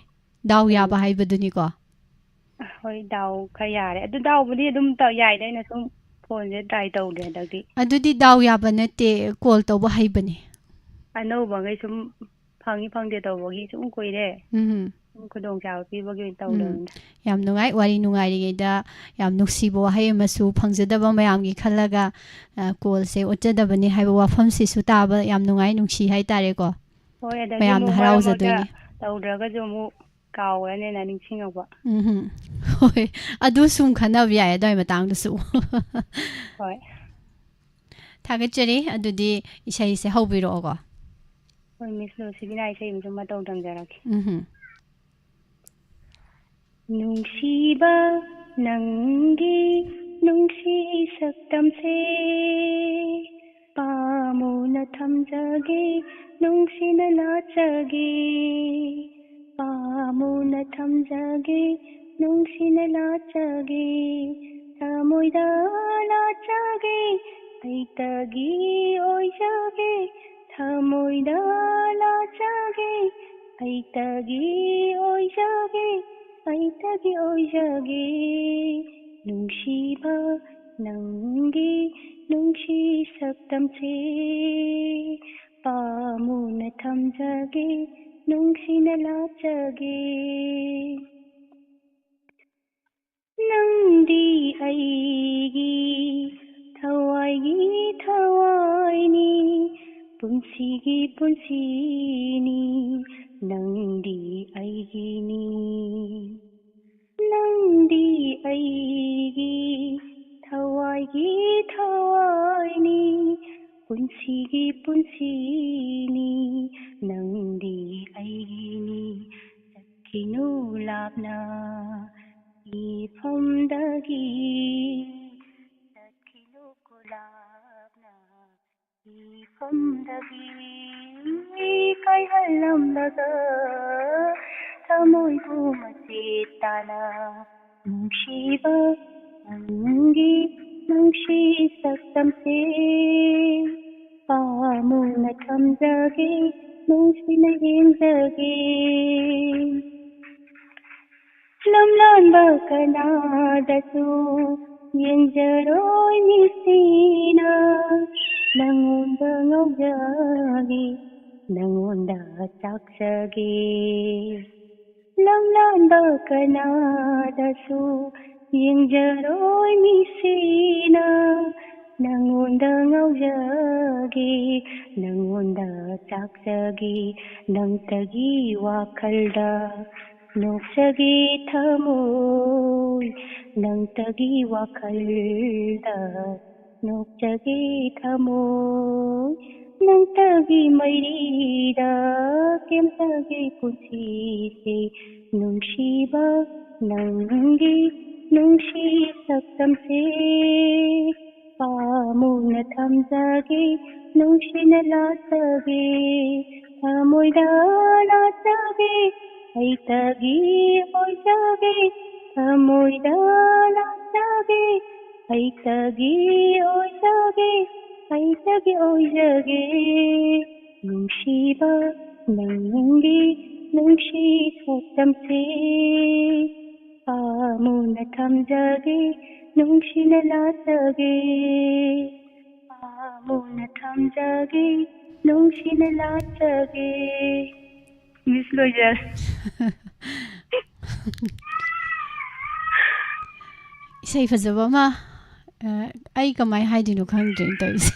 ꯗꯥꯎ ꯌꯥꯕ ꯍꯥꯏꯕꯗꯨꯅꯤꯀꯣ ꯍꯣꯏ ꯗꯥꯎ ꯈꯔ ꯌꯥꯔꯦ ꯑꯗꯨ ꯗꯥꯎꯕꯨꯗꯤ ꯑꯗꯨꯝ ꯌꯥꯏꯗ ꯑꯩꯅ ꯁꯨꯝ ꯐꯣꯟꯁꯦ ꯇ꯭ꯔꯥꯏ ꯇꯧꯗ꯭ꯔꯦ ꯍꯟꯗꯛꯇꯤ ꯑꯗꯨꯗꯤ ꯗꯥꯎ ꯌꯥꯕ ꯅꯠꯇꯦ ꯀꯣꯜ ꯇꯧꯕ ꯍꯩꯕꯅꯤ ꯑꯅꯧꯕꯉꯩ ꯁꯨꯝ ꯐꯪꯉꯤ ꯐꯪꯗꯦ ꯇꯧꯕꯒꯤ ꯁꯨꯝ ꯀꯨꯏꯔꯦ ꯁꯨꯝ ꯈꯨꯗꯣꯡꯆꯥꯕ ꯄꯤꯕꯒꯤ ꯑꯣꯏꯅ ꯇꯧꯗꯕꯅꯤꯗ ꯌꯥꯝ ꯅꯨꯡꯉꯥꯏ ꯋꯥꯔꯤ ꯅꯨꯡꯉꯥꯏꯔꯤꯉꯩꯗ ꯌꯥꯝ ꯅꯨꯡꯁꯤꯕ ꯋꯥꯍꯩ ꯑꯃꯁꯨ ꯐꯪꯖꯗꯕ ꯃꯌꯥꯝꯒꯤ ꯈꯜꯂꯒ ꯀꯣꯜꯁꯦ ꯑꯣꯠꯆꯗꯕꯅꯤ ꯍꯥꯏꯕ ꯋꯥꯐꯝꯁꯤꯁꯨ ꯇꯥꯕ ꯌꯥꯝ ꯅꯨꯡꯉꯥꯏ ꯅꯨꯡꯁꯤ ꯍꯥꯏꯇꯥꯔꯦꯀꯣ ꯍꯣꯏ ꯑꯗꯒꯤ ꯃꯌꯥꯝꯅ ꯑꯃꯨꯛ ꯃꯔꯛ ꯃꯔꯛꯇ ꯍꯔꯥꯎꯖꯗꯣꯏꯅꯤ ꯇꯧꯗ꯭ꯔꯒꯁꯨ ꯑꯃꯨꯛ ꯀꯥꯎꯈ꯭ꯔꯅꯤꯅ ꯅꯤꯡꯁꯤꯡꯉꯛꯄ ꯍꯣꯏ ꯑꯗꯨ ꯁꯨꯝ ꯈꯟꯅꯕ ꯌꯥꯏ ꯑꯗꯨꯋꯥꯏ ꯃꯇꯥꯡꯗꯁꯨ ꯍꯣꯏ ꯊꯥꯒꯠꯆꯔꯤ ꯑꯗꯨꯗꯤ ꯏꯁꯩꯁꯦ ꯍꯧꯕꯤꯔꯛꯑꯣꯀꯣ ꯍꯣꯏ ꯃꯤꯁ ꯅꯨꯡꯁꯤꯕꯤꯅ ꯏꯁꯩ ꯑꯃꯁꯨ ꯃꯇꯧ ꯇꯝꯖꯔꯛꯀꯦ ꯅꯨꯡꯁꯤꯕ ꯅꯪꯒꯤ ꯅꯨꯡꯁꯤ ꯁꯛꯇꯝꯁꯦ ꯄꯥꯝꯃꯨꯅ ꯊꯝꯖꯒꯦ ꯅꯨꯡꯁꯤꯅ ꯂꯥꯠꯆꯒꯦ ꯄꯥꯝꯃꯨꯅ ꯊꯝꯖꯒꯦ ꯅꯨꯡꯁꯤꯅ ꯂꯥꯠꯆꯒꯦ ꯊꯃꯣꯏꯗ ꯂꯥꯠꯆꯒꯦ ꯑꯩꯇꯒꯤ ꯑꯣꯏꯖꯒꯦ ꯊꯃꯣꯏꯗ ꯂꯥꯠꯆꯒꯦ ꯑꯩꯇꯒꯤ ꯑꯣꯏꯖꯒꯦ ꯑꯩꯇꯒꯤ ꯑꯣꯏꯖꯒꯦ ꯅꯨꯡꯁꯤꯕ ꯅꯪꯒꯤ ꯅꯨꯡꯁꯤ ꯁꯛꯇꯝꯁꯦ ꯄꯥꯝꯃꯨꯅ ꯊꯝꯖꯒꯦ ꯅꯨꯡꯁꯤꯅ ꯂꯥꯠꯆꯒꯦ ꯅꯪꯗꯤ ꯑꯩꯒꯤ ꯊꯋꯥꯏꯒꯤ ꯊꯋꯥꯏꯅꯤ ꯄꯨꯟꯁꯤꯒꯤ ꯄꯨꯟꯁꯤꯅꯤ ꯅꯪꯗꯤ ꯑꯩꯒꯤꯅꯤ ꯅꯪꯗꯤ ꯑꯩꯒꯤ ꯊꯋꯥꯏꯒꯤ ꯊꯋꯥꯏꯅꯤ ꯄꯨꯟꯁꯤꯒꯤ ꯄꯨꯟꯁꯤꯅꯤ ꯅꯪꯗꯤ ꯑꯩꯒꯤꯅꯤ ꯆꯠꯈꯤꯅꯨ ꯂꯥꯞꯅ ꯏꯐꯝꯗꯒꯤ ꯆꯠꯈꯤꯅꯨ ꯂꯥꯞꯅ ꯏꯐꯝꯗꯒꯤ ꯀꯥꯏꯍꯜꯂꯝꯂꯒ ꯊꯃꯣꯏꯕꯨ ꯃꯆꯦꯠ ꯇꯥꯅ ꯅꯨꯡꯁꯤꯕ ꯅꯪꯒꯤ ꯅꯨꯡꯁꯤ ꯁꯛꯇꯝꯁꯦ ꯄꯥꯃꯨꯅ ꯊꯝꯖꯒꯦ ꯅꯨꯡꯁꯤꯅ ꯌꯦꯡꯖꯒꯦ ꯂꯝꯂꯥꯟꯕ ꯀꯅꯥꯗꯁꯨ ꯌꯦꯡꯖꯔꯣꯏ ꯃꯤꯁꯤꯅ ꯅꯪꯉꯣꯟꯗ ꯉꯥꯎꯖꯒꯦ ꯅꯪꯉꯣꯟꯗ ꯆꯥꯛꯆꯒꯦ ꯂꯝꯂꯥꯟꯕ ꯀꯅꯥꯗꯁꯨ ꯌꯦꯡꯖꯔꯣꯏ ꯃꯤꯁꯤꯅ ꯅꯪꯉꯣꯟꯗ ꯉꯥꯎꯖꯒꯦ ꯅꯪꯉꯣꯟꯗ ꯆꯥꯛꯆꯒꯦ ꯅꯪꯇꯒꯤ ꯋꯥꯈꯜꯗ ꯅꯣꯛꯆꯒꯦ ꯊꯃꯣꯏ ꯅꯪꯇꯒꯤ ꯋꯥꯈꯜꯗ ꯅꯣꯛꯆꯒꯦ ꯊꯃꯣꯏ ꯅꯪꯇꯒꯤ ꯃꯩꯔꯤꯗ ꯀꯦꯝꯇꯒꯦ ꯄꯨꯟꯁꯤꯁꯦ ꯅꯨꯡꯁꯤꯕ ꯅꯪꯒꯤ ꯅꯨꯡꯁꯤ ꯁꯛꯇꯝꯁꯦ ꯄꯥꯃꯨꯅ ꯊꯝꯖꯒꯦ ꯅꯨꯡꯁꯤꯅ ꯂꯥꯠꯆꯒꯦ ꯊꯃꯣꯏꯗ ꯂꯥꯠꯆꯒꯦ ꯑꯩꯇꯒꯤ ꯑꯣꯏꯖꯒꯦ ꯊꯃꯣꯏꯗ ꯂꯥꯠꯆꯒꯦ ꯑꯩꯇꯒꯤ ꯑꯣꯏꯖꯒꯦ ꯑꯩꯇꯒꯤ ꯑꯣꯏꯖꯒꯦ ꯅꯨꯡꯁꯤꯕ ꯅꯪꯒꯤ ꯅꯨꯡꯁꯤ ꯁꯛꯇꯝꯁꯦ पामुन थमजगे नुंगशिना लाचगे पामुन थमजगे नुंगशिना लाचगे मिस लोजर isai fazaba ma ai kamai haidinu khangdre toise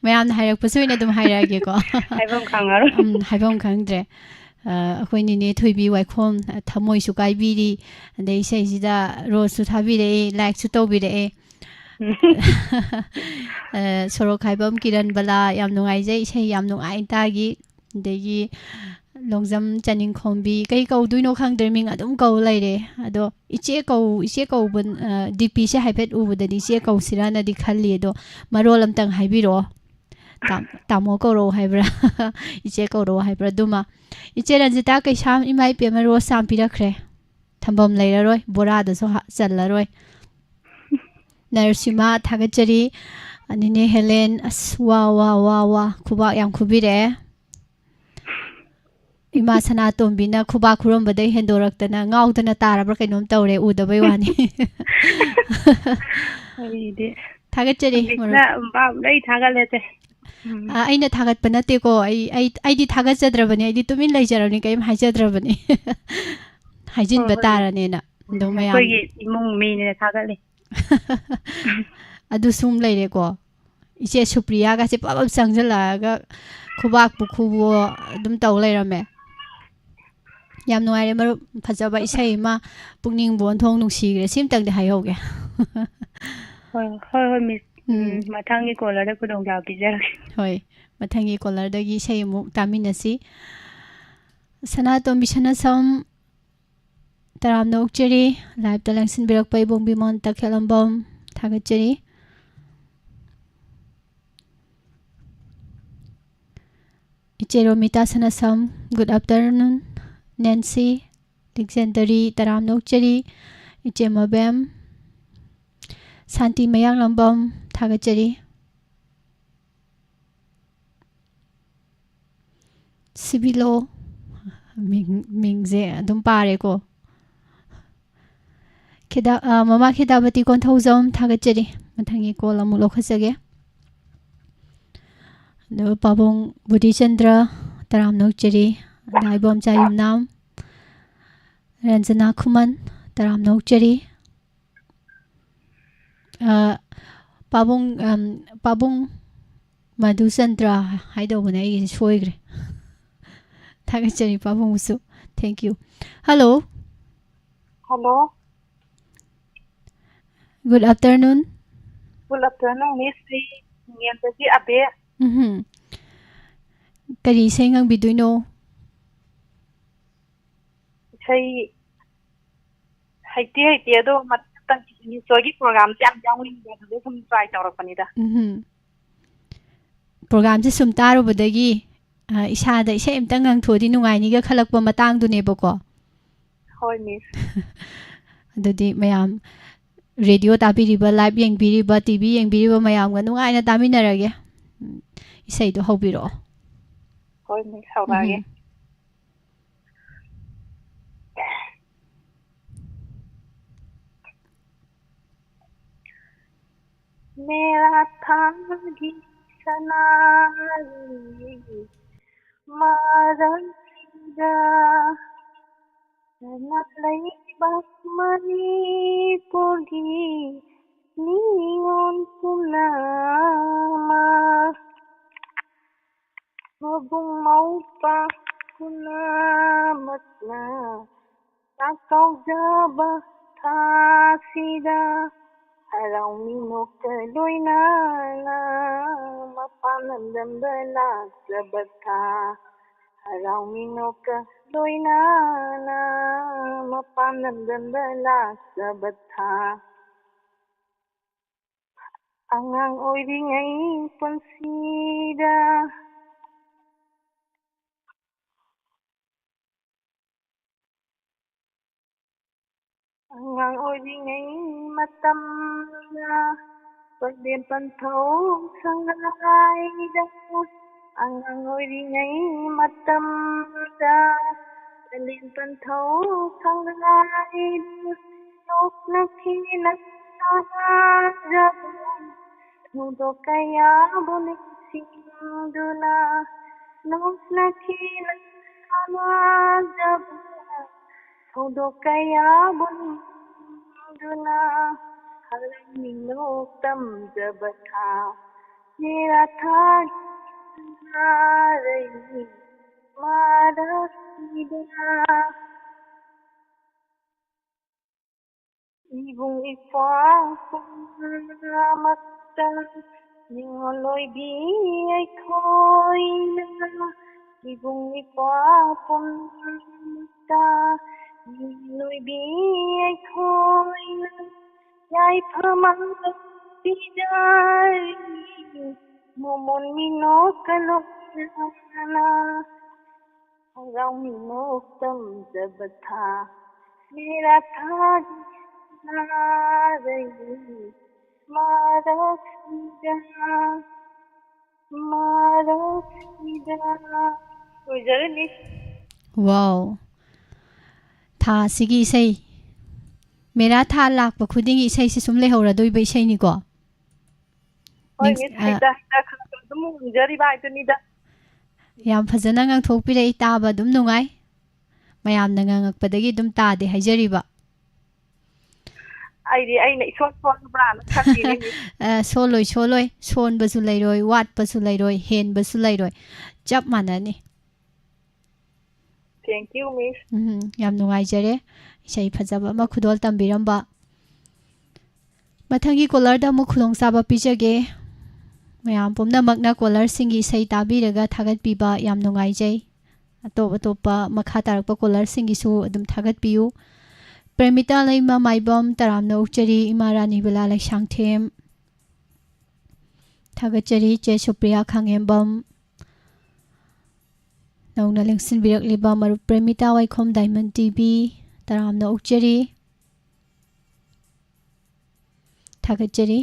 mayam hairakpasu ina dum hairage ko haibam khangaro haibam khangdre अखोई निने थोइबी वाइखोम थमोइ सु काइबिरी अंदे इसै सिदा रोज सु थाबिरे लाइक सु तोबिरे सोरो खाइबम किरण बला याम नुंगाइजे इसै याम नुंगाइ तागी देगी लोंगजम चनिंग खोंबी कई कौदुइनो खंगदर मिंग अदुम कौ लैरे अदो इचे कौ बन डीपी से हाइफेट उबदनी इचे कौ सिराना दि खल्ली अदो मरोल अमतंग हाइबिरो तामो कौरो हाइब्रा इचे कौरो हाइब्रा दुमा इचे रंजिता कैसाम इमाई पेमा रोज साम पिरखरे थंबम लैररोय बोरादसो चल्लरोय नरसिमा थागचरी अनिने हेलेन अस वा वा वा वा खुबा याम खुबिरे इमा सना तोंबिना खुबा खुरमबदे हेंदोरक्तना गाउदना ताराब्रा कैनोम तौरे उदबै वानी थागचरी ना बाब लई थागलेते अइना थागत पनतेको आइदी थागतजद्रबने आइदी तुमिन लैजरबने कैम हाइजद्रबने हाइजिन बतारनेना दो मयाम कोई इमुंग मीने थागले अदु सुम लैरेको इचे सुप्रिया गासे पाबब संगजलागा खुबाक पुखुबो दुम तौ लैरमे याम नुआइरे मरु फजबा इसै मा पुंगनिंग बोनथोंग नुसिग्रे सिमतंगदे हाइहोगे होय होय होय मिस मथांगी कॉलर खुदोंग जा पिजरगे होय मथांगी कॉलर दगी इसै मु तामिनसी सनातोंबी सनासम तराम नोकचरी लाइव तलंगसिन बिरकपै बोंबिमोन तखेलंबम थागचरी इचेरोमिता सनासम गुड आफ्टरनून नैन्सी डिक्सेंटरी तराम नोकचरी इचेमबेम शांति मयांग लंबम थागचरी सिबिलो मिंगजे अदुम पारेको खेदा ममा खेदाबती कोंथौजम थागचरी मथंगी कॉल अमु लोखसगे दो पाबोंग बुद्धिचंद्र तराम नोकचरी दाइबोम चायुमनाम रंजना खुमन तराम नोकचरी पाबुंग मधुचंद्र हाइदोबने आई सोइग्रे थागचरी पाबुंगसु thank you hello hello good afternoon miss नियंतजी अबे करी सेंगंग बिदुइनो सही हाइते दो मतन सोगी प्रोग्राम से am यावलिंग दे सम ट्राई तौरपनिदा प्रोग्राम से सुम तारुबदगी इसादा इसे एमतंग ngang नुंगाइनिगा खलकपा मतंग दुनेबको होय मिस अदुदी मयाम ꯔꯦꯗꯤꯑꯣ ꯇꯥꯕꯤꯔꯤꯕ ꯂꯥꯏꯚ ꯌꯦꯡꯕꯤꯔꯤꯕ ꯇꯤꯚꯤ ꯌꯦꯡꯕꯤꯔꯤꯕ ꯃꯌꯥꯝꯒ ꯅꯨꯡꯉꯥꯏꯅ ꯇꯥꯃꯤꯟꯅꯔꯒꯦ ꯏꯁꯩꯗꯣ ꯍꯧꯕꯤꯔꯛꯑꯣ ꯍꯣꯏ ꯃꯤꯁ ꯍꯧꯔꯛꯑꯒꯦ मेरा थागी सनारी मारंगा नलई बसमनी पोगी neon पुनामा mabung maupa kunamatna nakau jaba thasida harau minok loina na mapanandam dala sabatha harau minok loina na mapanandam dala sabatha angang oiringai pansida angang oiringai matamna pagden panthau sangaida angang oiringai matamda pagden panthau sangaida nokna khina sahaja mudo kaya bunik sinduna nokna khina sahaja mudo kaya bunik Halaminotam Jabatha Niratha Narayi Madasida Ibung Ifa Kumramata Ningoloi Bi Aikoina Ibung Ifa Kumramata Ningoloi Bi Aikoina Yai phamang pijari momon minok kalokana rau minok tam jabatha mera thag narayi marasida ujarani wow tha sigi isai मेरा था लाख खुदिंग इसाई से सुमले हो रहा दो इसे नहीं को Oi miss haida khadum jari ba ituni da yam फजना ngang thok pi rei ta ba dum nungai mayam na ngak padagi dum ta de haijari ba ai nei shot bra na khaki ni soloi son ba su lai roi wat ba su lai roi hen ba su lai roi chap manani thank you miss yam nungai jare isai phajaba ma khudol tambiramba mathangi collar da mu khulong saba pijage mayam pomna magna collar singi sai tabiraga thagat piba yam nungai jai atop atopa makha tarakpa collar singi su adum thagat piu premita laima maibam taramna ukchari imarani bela laksang them thagat chari che supriya khangembam nauna lengsin birak liba maru premita waikhom diamond tv taramna ukchari thagachari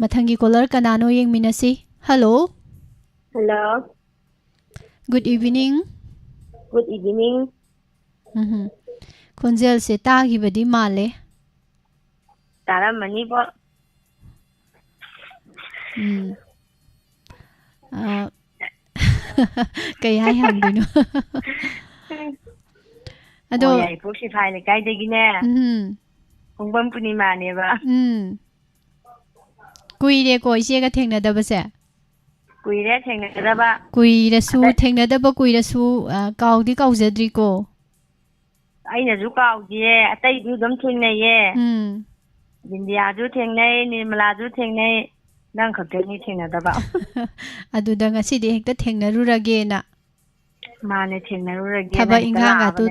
mathangi collar kanano yengminasi hello good evening khonjel se tagi badi male taramani bo kay hay hangdino ado ai posi phai le kai de gine hongbam punima ne ba kuire ko ise ga thengna da ba se kuire thengna da ba kuire su thengna da ba kuire su kaudi kaujadri ko aina ju kaw je atai du dum thengnai ye India ju thengnai Nirmala ju thengnai nang khakni thengna da ba adu da ngasi de hekta thengna ru rage na mane thengna ru rage thaba ingang ga tu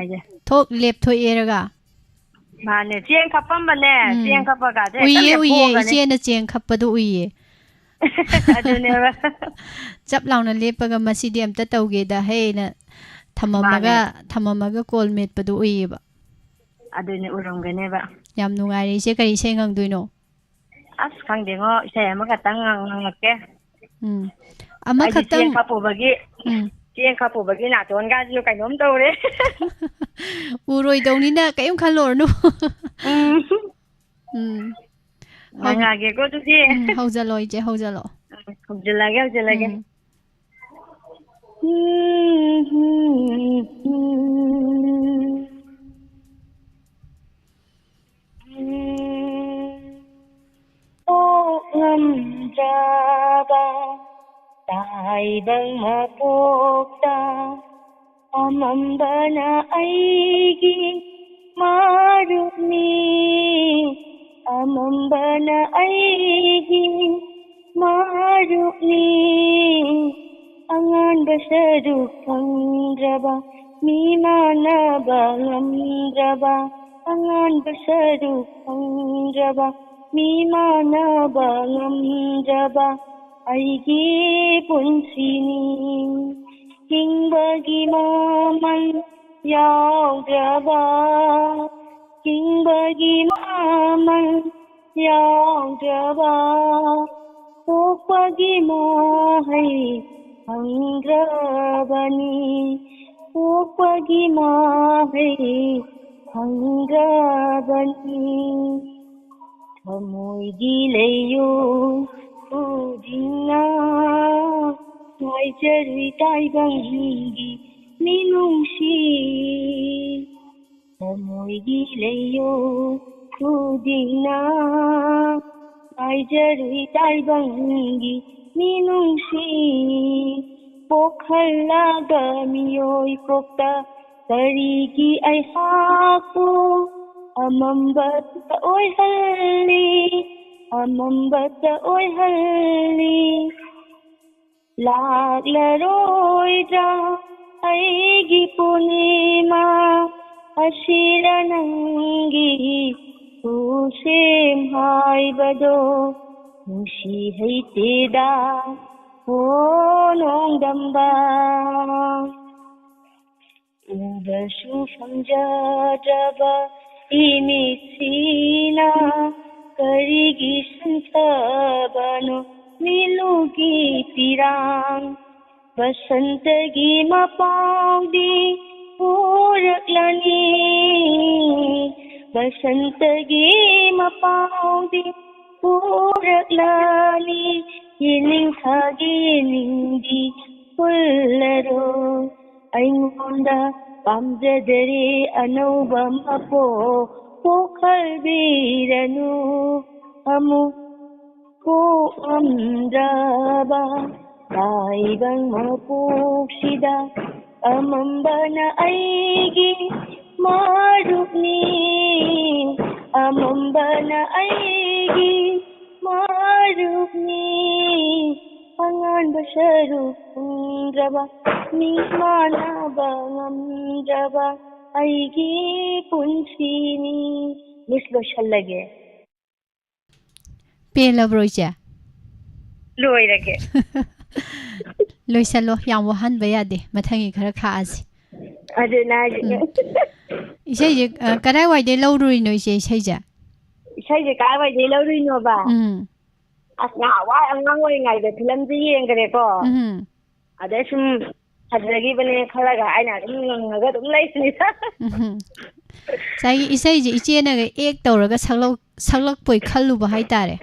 thok lep thoi eraga mane cheng khapam bane cheng khapa ga de uye ise na cheng khappa du uye adu ne ba chap launa lepaga masidi amta tauge da he na thamamaga kol met padu uye ba ꯑꯗꯨꯅꯦ ꯎꯔꯝꯒꯅꯦꯕ ꯌꯥꯝ ꯅꯨꯡꯉꯥꯏꯔꯦ ꯏꯆꯦ ꯀꯔꯤ ꯏꯁꯩ ꯉꯪꯗꯣꯏꯅꯣ ꯑꯁ ꯈꯪꯗꯦꯉꯣ ꯏꯁꯩ ꯑꯃꯈꯛꯇꯪ ꯉꯪꯉꯛꯀꯦ ꯑꯩꯗꯤ ꯑꯃꯈꯛꯇꯪ ꯆꯦꯡ ꯈꯞꯄꯨꯕꯒꯤ ꯅꯥꯇꯣꯟꯒꯥꯁꯤꯁꯨ ꯀꯩꯅꯣꯝ ꯇꯧꯔꯦ ꯎꯔꯣꯏꯗꯧꯅꯤꯅ ꯀꯔꯤꯝ ꯈꯜꯂꯨꯔꯅꯨ ꯉꯪꯉꯛꯑꯒꯦꯀꯣ ꯑꯗꯨꯗꯤ ꯍꯧꯖꯜꯂꯣ ꯏꯆꯦ ꯍꯧꯖꯜꯂꯣ ꯍꯧꯖꯜꯂꯒꯦ ꯉꯝꯗ꯭ꯔꯕ ꯇꯥꯏꯕꯪ ꯃꯄꯣꯛꯇ ꯑꯃꯝꯕꯅ ꯑꯩꯒꯤ ꯃꯔꯨꯞꯅꯤ ꯑꯃꯝꯕꯅ ꯑꯩꯒꯤ ꯃꯔꯨꯞꯅꯤ ꯑꯉꯥꯟꯕ ꯁꯔꯨꯛ ꯐꯪꯗ꯭ꯔꯕ ꯃꯤ ꯃꯥꯟꯅꯕ ꯉꯝꯗ꯭ꯔꯕ ꯑꯉꯥꯟꯕ ꯁꯔꯨꯛ ꯐꯪꯗ꯭ꯔꯕ ꯃꯤ ꯃꯥꯟꯅꯕ ꯉꯝꯗ꯭ꯔꯕ ꯑꯩꯒꯤ ꯄꯨꯟꯁꯤꯅꯤ ꯍꯤꯡꯕꯒꯤ ꯃꯃꯜ ꯌꯥꯎꯗ꯭ꯔꯕ ꯍꯤꯡꯕꯒꯤ ꯃꯃꯜ ꯌꯥꯎꯗ꯭ꯔꯕ ꯄꯣꯛꯄꯒꯤ ꯃꯍꯩ ꯐꯪꯗ꯭ꯔꯕꯅꯤ ꯄꯣꯛꯄꯒꯤ ꯃꯍꯩ ꯐꯪꯗ꯭ꯔꯕꯅꯤ ꯊꯃꯣꯏꯒꯤ ꯂꯩꯌꯣꯟ ꯈꯨꯗꯤꯡꯅ ꯉꯥꯏꯖꯔꯨꯏ ꯇꯥꯏꯕꯪꯒꯤ ꯃꯤꯅꯨꯡꯁꯤ ꯊꯃꯣꯏꯒꯤ ꯂꯩꯌꯣꯟ khudina aijarui taibangi minungsi pokhalaga miyoi kokta karigi ai haku amambata oi halli laklaroi aigi punima ashira nangi tusem haibado nushi haiteda honong damba ubashu famjadaba imisina karigi sansabano milugi pirang basantagi mapangdi puraklani basantagi mapangdi puraklani yining thagi yiningdi pullaro aingonda pamjadare anauba mapo pokhalbiranu amu ko amdraba taibang mapuksida amambana aigi marupni amambana aigi marupni angan basharu undraba mimana bangamdraba aigi punsini mislo shallage ꯄꯦꯜꯂꯕ꯭ꯔꯣ ꯏꯆꯦ ꯂꯣꯏꯔꯒꯦ ꯂꯣꯏꯁꯜꯂꯣ ꯌꯥꯝ ꯋꯥꯍꯟꯕ ꯌꯥꯗꯦ ꯃꯊꯪꯒꯤ ꯈꯔ ꯈꯥꯛꯑꯁꯤ ꯑꯗꯨꯅ ꯏꯁꯩꯁꯦ ꯀꯗꯥꯏꯋꯥꯏꯗꯩ ꯂꯧꯔꯨꯔꯤꯅꯣ ꯏꯆꯦ ꯏꯁꯩꯁꯦ ꯀꯗꯥꯏꯋꯥꯏꯗꯩ ꯂꯧꯔꯨꯏꯅꯣꯕ ꯑꯁ ꯅꯍꯥꯟꯋꯥꯏ ꯑꯉꯥꯡ ꯑꯣꯏꯔꯤꯉꯩꯗ ꯐꯤꯂꯝꯁꯦ ꯌꯦꯡꯈ꯭ꯔꯦꯀꯣ ꯑꯗꯩ ꯁꯨꯝ ꯐꯖꯈꯤꯕꯅꯦ ꯈꯜꯂꯒ ꯑꯩꯅ ꯑꯗꯨꯝ ꯉꯪꯉꯒ ꯑꯗꯨꯝ ꯂꯩꯁꯤꯅꯤꯗ ꯉꯁꯥꯏꯒꯤ ꯏꯁꯩꯁꯦ ꯏꯆꯦꯅꯒ ꯑꯦꯛ ꯇꯧꯔꯒ ꯁꯛꯂꯛꯄꯣꯏ ꯈꯜꯂꯨꯕ ꯍꯥꯏꯇꯥꯔꯦ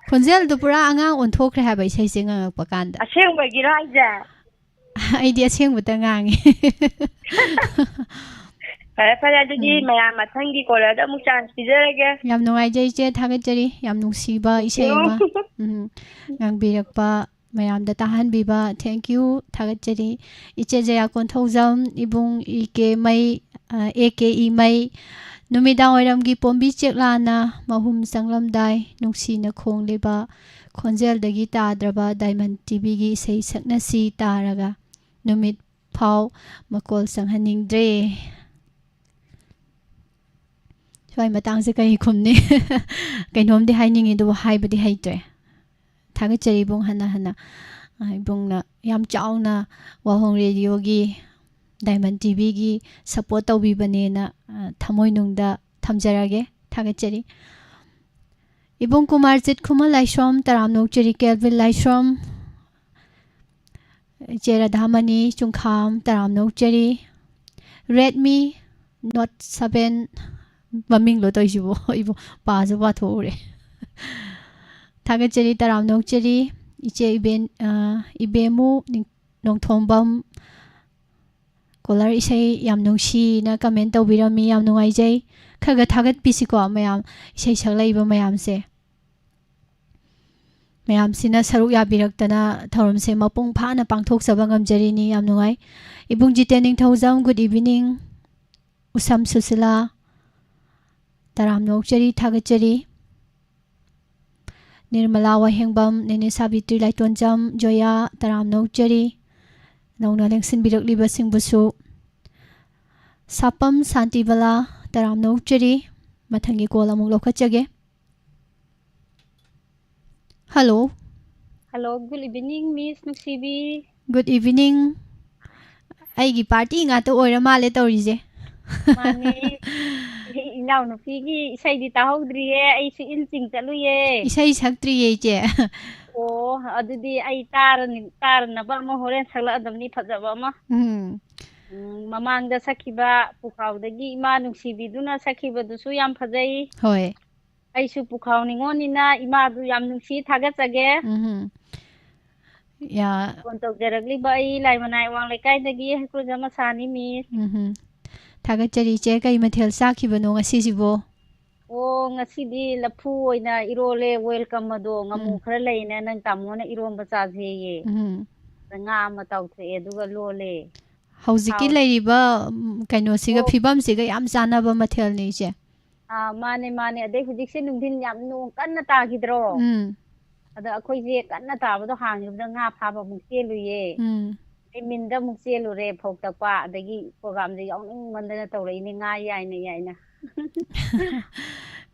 ꯈꯣꯟꯖꯦꯜꯗꯨ ꯄꯨꯔꯥ ꯑꯉꯥꯡ ꯑꯣꯟꯊꯣꯛꯈ꯭ꯔꯦ ꯍꯥꯏꯕ ꯏꯁꯩꯁꯦ ꯉꯪꯉꯛꯄ ꯀꯥꯟꯗ ꯑꯁꯦꯡꯕꯒꯤꯔꯣ ꯍꯥꯏꯁꯦ ꯑꯩꯗꯤ ꯑꯁꯦꯡꯕꯇ ꯉꯥꯡꯉꯦ ꯐꯔꯦ ꯐꯔꯦ ꯑꯗꯨꯗꯤ ꯃꯌꯥꯝ ꯃꯊꯪꯒꯤ ꯀꯣꯂꯔꯗ ꯑꯃꯨꯛ ꯆꯥꯟꯁ ꯄꯤꯖꯔꯒꯦ ꯌꯥꯝ ꯅꯨꯡꯉꯥꯏꯖꯩ ꯏꯆꯦ ꯊꯥꯒꯠꯆꯔꯤ ꯌꯥꯝ ꯅꯨꯡꯁꯤꯕ ꯏꯁꯩ ꯑꯃ ꯉꯥꯡꯕꯤꯔꯛꯄ ꯃꯌꯥꯝꯗ ꯇꯥꯍꯟꯕꯤꯕ ꯊꯦꯡꯛ ꯌꯨ ꯊꯥꯒꯠꯆꯔꯤ ꯏꯆꯦ ꯖꯌꯥ ꯀꯣꯟꯊꯧꯖꯝ ꯏꯕꯨꯡ AKE ꯃꯩ ꯅꯨꯃꯤꯗꯥꯡ ꯋꯥꯏꯔꯝꯒꯤ ꯄꯣꯝꯕꯤ ꯆꯦꯛꯂꯥꯅ ꯃꯍꯨꯝ ꯆꯪꯂꯝꯗꯥꯏ ꯅꯨꯡꯁꯤꯅ ꯈꯣꯡꯂꯤꯕ ꯈꯣꯟꯖꯦꯜꯗꯒꯤ ꯇꯥꯗ꯭ꯔꯕ ꯗꯥꯏꯃꯟ ꯇꯤꯚꯤꯒꯤ ꯏꯁꯩ ꯁꯛꯅꯁꯤ ꯇꯥꯔꯒ ꯅꯨꯃꯤꯠ ꯐꯥꯎ ꯃꯀꯣꯜ ꯆꯪꯍꯟꯅꯤꯡꯗ꯭ꯔꯦ ꯁ꯭ꯋꯥꯏ ꯃꯇꯥꯡꯁꯦ ꯀꯔꯤ ꯈꯨꯝꯅꯤ ꯀꯩꯅꯣꯝꯗꯤ ꯍꯥꯏꯅꯤꯡꯉꯤ ꯑꯗꯨꯕꯨ ꯍꯥꯏꯕꯗꯤ ꯍꯩꯇ꯭ꯔꯦ ꯊꯥꯒꯠꯆꯔꯤ ꯏꯕꯨꯡ ꯍꯟꯅ ꯏꯕꯨꯡꯅ ꯌꯥꯝ ꯆꯥꯎꯅ ꯋꯥꯍꯣꯡ ꯔꯦꯗꯤꯑꯣꯒꯤ ꯗꯥꯏꯃꯟ ꯇꯤꯚꯤꯒꯤ ꯁꯞꯄꯣꯔꯠ ꯇꯧꯕꯤꯕꯅꯦꯅ ꯊꯃꯣꯏꯅꯨꯡꯗ ꯊꯝꯖꯔꯒꯦ ꯊꯥꯒꯠꯆꯔꯤ ꯏꯕꯨꯡ ꯀꯨꯃꯥꯔꯖꯤꯠ ꯈꯨꯃꯟ ꯂꯥꯏꯁ꯭ꯔꯝ ꯇꯔꯥꯝꯅꯧ ꯀꯦꯜꯕꯤꯟ ꯂꯥꯏꯁ꯭ꯔꯝ ꯏꯆꯦ ꯔꯥꯙꯥꯃꯅꯤ ꯆꯨꯡꯈꯥꯝ ꯇꯔꯥꯝꯅꯧ ꯔꯦꯗꯃꯤ ꯅꯣꯠ 7 ꯃꯃꯤꯡꯂꯣ ꯇꯧꯏꯁꯤꯕꯣ 이보 पासु पाथोरे थागचरी तरामनोचरी इचे इबेमु नोंथोंबम कोलर इसे याम नुंसी ना कमेंट तौबिरमी याम नुंगाइजै खगा थागत पिसिको मयाम इसे सकलाइबा मयामसे मयामसिना सरुक याबिरक्तना थौरमसे मपुंग फाना पांथोकसबा ngamjariनी याम नुंगाइ इबुंग जिते निंगथौजम गुड इवनिंग उसम सुसिला तरामनोचरी थागचरी निर्मला वाहेंबम नेने साबित्री लाइटोंजम जोया तरामनोचरी नौना लेंसिनबिरक्लिबसिंगबुसु सापम शांतिबला तरामनोचरी मथंगी कॉल अमुक लौखचगे hello hello good evening miss नुक्सीबी गुड इवनिंग आइगी party ngato oira male tawrije माने इनाव नुपीगी इसाइदी ताहौद्रिये आइसु इनचिंग चलुये isai saktriye je ꯑꯣ ꯑꯗꯨꯗꯤ ꯑꯩ ꯇꯥꯔꯅꯕ ꯑꯃ ꯍꯣꯔꯦꯟ ꯁꯛꯂꯛꯑꯗꯕꯅꯤ ꯐꯖꯕ ꯑꯃ ꯃꯃꯥꯡꯗ ꯁꯛꯈꯤꯕ ꯄꯨꯈꯥꯎꯗꯒꯤ ꯏꯃꯥ ꯅꯨꯡꯁꯤꯕꯤꯗꯨꯅ ꯁꯛꯈꯤꯕꯗꯨꯁꯨ ꯌꯥꯝ ꯐꯖꯩ ꯍꯣꯏ ꯑꯩꯁꯨ ꯄꯨꯈꯥꯎ ꯅꯤꯉꯣꯟꯅꯤꯅ ꯏꯃꯥꯗꯨ ꯌꯥꯝ ꯅꯨꯡꯁꯤ ꯊꯥꯒꯠꯆꯒꯦ ꯌꯥ ꯐꯣꯟ ꯇꯧꯖꯔꯛꯂꯤꯕ ꯑꯩ ꯂꯥꯏꯃꯅꯥꯏ ꯑꯋꯥꯡ ꯂꯩꯀꯥꯏꯗꯒꯤ ꯍꯩꯀ꯭ꯔꯨꯖ ꯃꯁꯥꯅꯤ ꯃꯤꯁ ꯊꯥꯒꯠꯆꯔꯤ ꯏꯆꯦ ꯀꯩ ꯃꯊꯦꯜ ꯆꯥꯈꯤꯕꯅꯣ ꯉꯁꯤꯁꯤꯕꯣ ꯑꯣ ꯉꯁꯤꯗꯤ ꯂꯐꯨ ꯑꯣꯏꯅ ꯏꯔꯣꯜꯂꯦ ꯋꯦꯜꯀꯝ ꯑꯗꯣ ꯉꯥꯃꯨ ꯈꯔ ꯂꯩꯅ ꯅꯪ ꯇꯥꯃꯣꯅ ꯏꯔꯣꯝꯕ ꯆꯥꯖꯦꯌꯦ ꯉꯥ ꯑꯃ ꯇꯧꯊꯣꯛꯑꯦ ꯑꯗꯨꯒ ꯂꯣꯜꯂꯦ ꯍꯧꯖꯤꯛꯀꯤ ꯂꯩꯔꯤꯕ ꯀꯩꯅꯣꯁꯤꯒ ꯐꯤꯕꯝꯁꯤꯒ ꯌꯥꯝ ꯆꯥꯟꯅꯕ ꯃꯊꯦꯜꯅꯤ ꯏꯆꯦ ꯃꯥꯅꯦ ꯃꯥꯅꯦ ꯑꯗꯩ ꯍꯧꯖꯤꯛꯁꯦ ꯅꯨꯡꯊꯤꯟ ꯌꯥꯝ ꯅꯣꯡ ꯀꯟꯅ ꯇꯥꯈꯤꯗ꯭ꯔꯣ ꯑꯗ ꯑꯩꯈꯣꯏꯁꯦ ꯀꯟꯅ ꯇꯥꯕꯗꯣ ꯍꯥꯡꯈꯤꯕꯗ ꯉꯥ ꯐꯥꯕ ꯑꯃꯨꯛ ꯆꯦꯜꯂꯨꯏꯌꯦ ꯃꯤꯟꯗ ꯑꯃꯨꯛ ꯆꯦꯜꯂꯨꯔꯦ ꯐꯧ ꯇꯛꯄ ꯑꯗꯒꯤ ꯄ꯭ꯔꯣꯒꯥꯝꯁꯦ ꯌꯥꯎꯅꯤꯡꯃꯟꯗꯅ ꯇꯧꯔꯛꯏꯅꯦ ꯉꯥ ꯌꯥꯏꯅ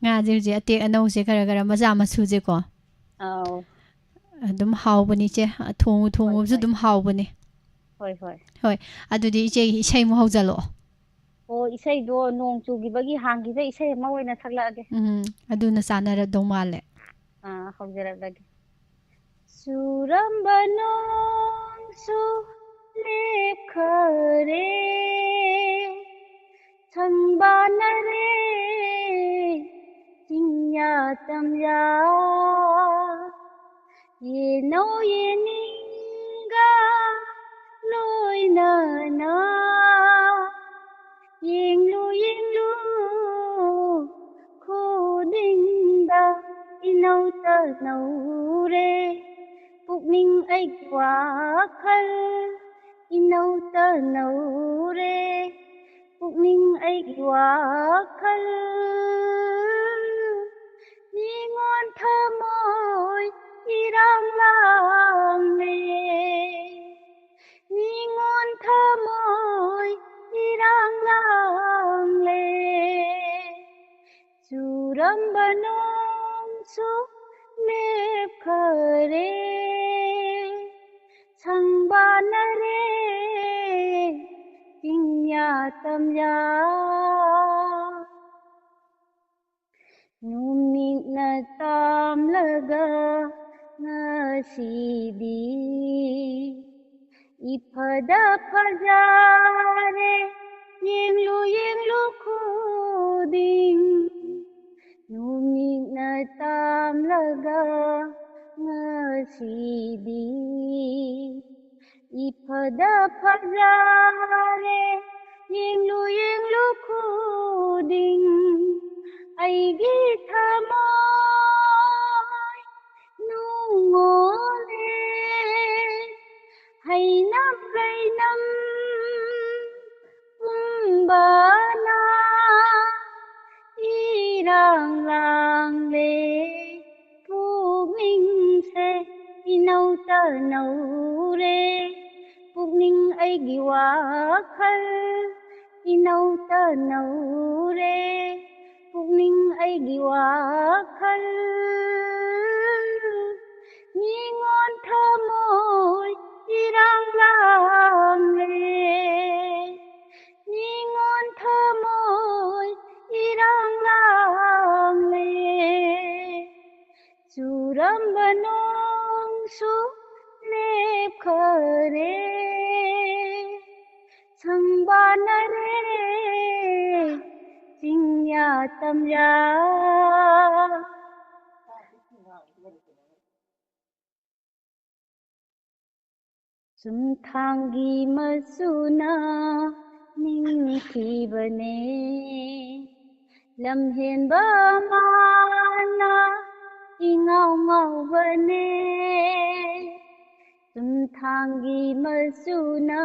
ꯉꯥꯁꯦ ꯍꯧꯖꯤꯛ ꯑꯇꯦꯛ ꯑꯅꯧꯁꯦ ꯈꯔ ꯃꯆꯥ ꯃꯁꯨꯁꯦꯀꯣ ꯑꯥꯎ ꯑꯗꯨꯝ ꯍꯥꯎꯕꯅꯤ ꯏꯆꯦ ꯊꯣꯡꯉꯕꯁꯨ ꯑꯗꯨꯝ ꯍꯥꯎꯕꯅꯤ ꯍꯣꯏ ꯑꯗꯨꯗꯤ ꯏꯆꯦꯒꯤ ꯏꯁꯩ ꯑꯃꯨꯛ ꯍꯧꯖꯜꯂꯛꯑꯣ ꯑꯣ ꯏꯁꯩꯗꯣ ꯅꯣꯡ ꯆꯨꯈꯤꯕꯒꯤ ꯍꯥꯡꯈꯤꯕ ꯏꯁꯩ ꯑꯃ ꯑꯣꯏꯅ ꯁꯛꯂꯛꯑꯒꯦ ꯑꯗꯨꯅ ꯆꯥꯟꯅꯔꯗꯧ ꯃꯥꯜꯂꯦ ꯍꯧꯖꯔꯛꯂꯒꯦ ꯆꯨꯔꯝꯕ ꯅꯣꯡꯁꯨ ꯂꯦꯞꯈꯔꯦ ꯁꯪꯕꯥꯅꯔꯦ ꯆꯤꯡꯌꯥ ꯇꯝꯌꯥ ꯌꯦꯅꯧ ꯌꯦꯅꯤꯡꯒ ꯂꯣꯏꯅꯅ ꯌꯦꯡꯂꯨ ꯈꯨꯗꯤꯡꯗ ꯏꯅꯧ ꯇꯅꯧꯔꯦ ꯄꯨꯛꯅꯤꯡ ꯑꯩꯒꯤ ꯋꯥꯈꯜ ꯏꯅꯧ ꯇꯅꯧꯔꯦ ꯄꯨꯛꯅꯤꯡ ꯑꯩꯒꯤ ꯋꯥꯈꯜ ꯅꯤꯉꯣꯟ ꯊꯃꯣꯏ ꯏꯔꯥꯡ ꯂꯥꯡꯂꯦ ꯅꯤꯉꯣꯟ ꯊꯃꯣꯏ irang langle churamba nongsu lepkhare sangbanare tingya tamya numina tamlaga ngasidi ifada fajare yenglu khuding numina tamlaga ngasidi ifada fajare yenglu khuding aigi thamoy nungole hainam gainam umbana irang langle pugning se inau tanaure pugning aigi wakhal inau tanaure pugning aigi wakhal ningon thamoy irang langle ꯆꯨꯔꯝꯕ ꯅꯣꯡꯁꯨ ꯂꯦꯞꯈꯔꯦ ꯁꯪꯕꯥꯅꯔꯦ ꯆꯤꯡꯌꯥ ꯇꯝꯌꯥ ꯆꯨꯝꯊꯥꯡꯒꯤ ꯃꯆꯨꯅ ꯅꯤꯡꯈꯤꯕꯅꯦ ꯂꯝꯍꯦꯟꯕ ꯃꯥꯅ ꯏꯉꯥꯎ ꯉꯥꯎꯕꯅꯦ ꯆꯨꯝꯊꯥꯡꯒꯤ ꯃꯆꯨꯅ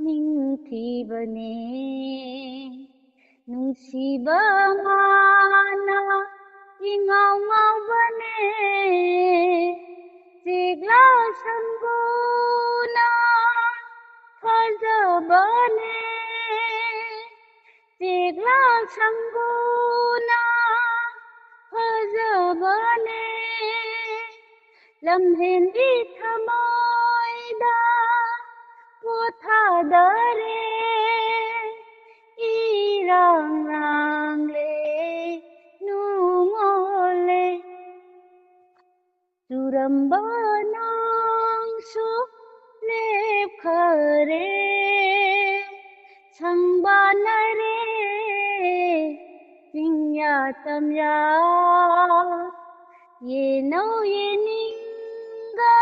ꯅꯤꯡꯊꯤꯕꯅꯦ ꯅꯨꯡꯁꯤꯕ ꯃꯥꯅ ꯏꯉꯥꯎ ꯉꯥꯎꯕꯅꯦ ꯆꯦꯛꯂꯥ ꯁꯪꯒꯨꯅ ꯐꯖꯕꯅꯦ ꯆꯦꯛꯂꯥ ꯁꯪꯒꯨꯅ ꯐꯖꯕꯅꯦ ꯂꯝꯍꯦꯟꯕꯤ ꯊꯃꯣꯏꯗ ꯄꯣꯊꯥꯗꯔꯦ ꯏꯔꯥꯡ ꯂꯥꯡꯂꯦ ꯅꯨꯡꯉꯣꯜꯂꯦ ꯆꯨꯔꯝꯕ ꯅꯣꯡꯁꯨ ꯂꯦꯞꯈꯔꯦ ꯁꯪꯕꯥꯅꯔꯦ ꯆꯤꯡꯌꯥ ꯇꯝꯌꯥ ꯌꯦꯅꯧ ꯌꯦꯅꯤꯡꯒ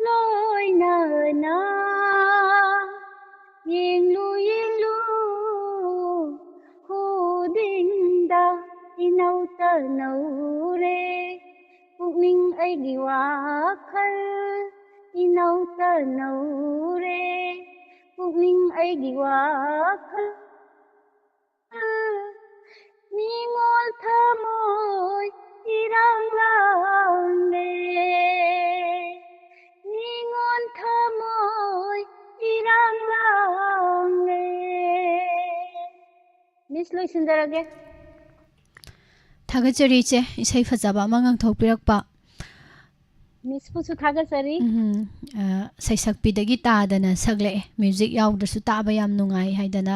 ꯂꯣꯏꯅꯅ ꯌꯦꯡꯂꯨ ꯌꯦꯡꯂꯨ ꯈꯨꯗꯤꯡꯗ ꯏꯅꯧ ꯇꯅꯧꯔꯦ ꯄꯨꯛꯅꯤꯡ ꯑꯩꯒꯤ ꯋꯥꯈꯜ ꯏꯅꯧ ꯇꯅꯧꯔꯦ ꯄꯨꯛꯅꯤꯡ ꯑꯩꯒꯤ ꯋꯥꯈꯜ ꯅꯤꯡꯉꯣꯜ ꯊꯃꯣꯏ ꯏꯔꯥꯡ ꯂꯥꯡꯂꯦ ꯅꯤꯡꯉꯣꯜ ꯊꯃꯣꯏ ꯏꯔꯥꯡ ꯂꯥꯡꯂꯦ ꯃꯤꯁ ꯂꯣꯏꯁꯤꯟꯖꯔꯒꯦ ꯊꯥꯒꯠꯆꯔꯤ ꯏꯆꯦ ꯏꯁꯩ ꯐꯖꯕ ꯑꯃ ꯉꯥꯡꯊꯣꯛꯄꯤꯔꯛꯄ ꯃꯤꯁꯄꯨꯁꯨ ꯊꯥꯒꯠꯆꯔꯤ ꯁꯩꯁꯛꯄꯤꯗꯒꯤ ꯇꯥꯗꯅ ꯁꯛꯂꯛꯑꯦ ꯃ꯭ꯌꯨꯖꯤꯛ ꯌꯥꯎꯗ꯭ꯔꯁꯨ ꯇꯥꯕ ꯌꯥꯝ ꯅꯨꯡꯉꯥꯏ ꯍꯥꯏꯗꯅ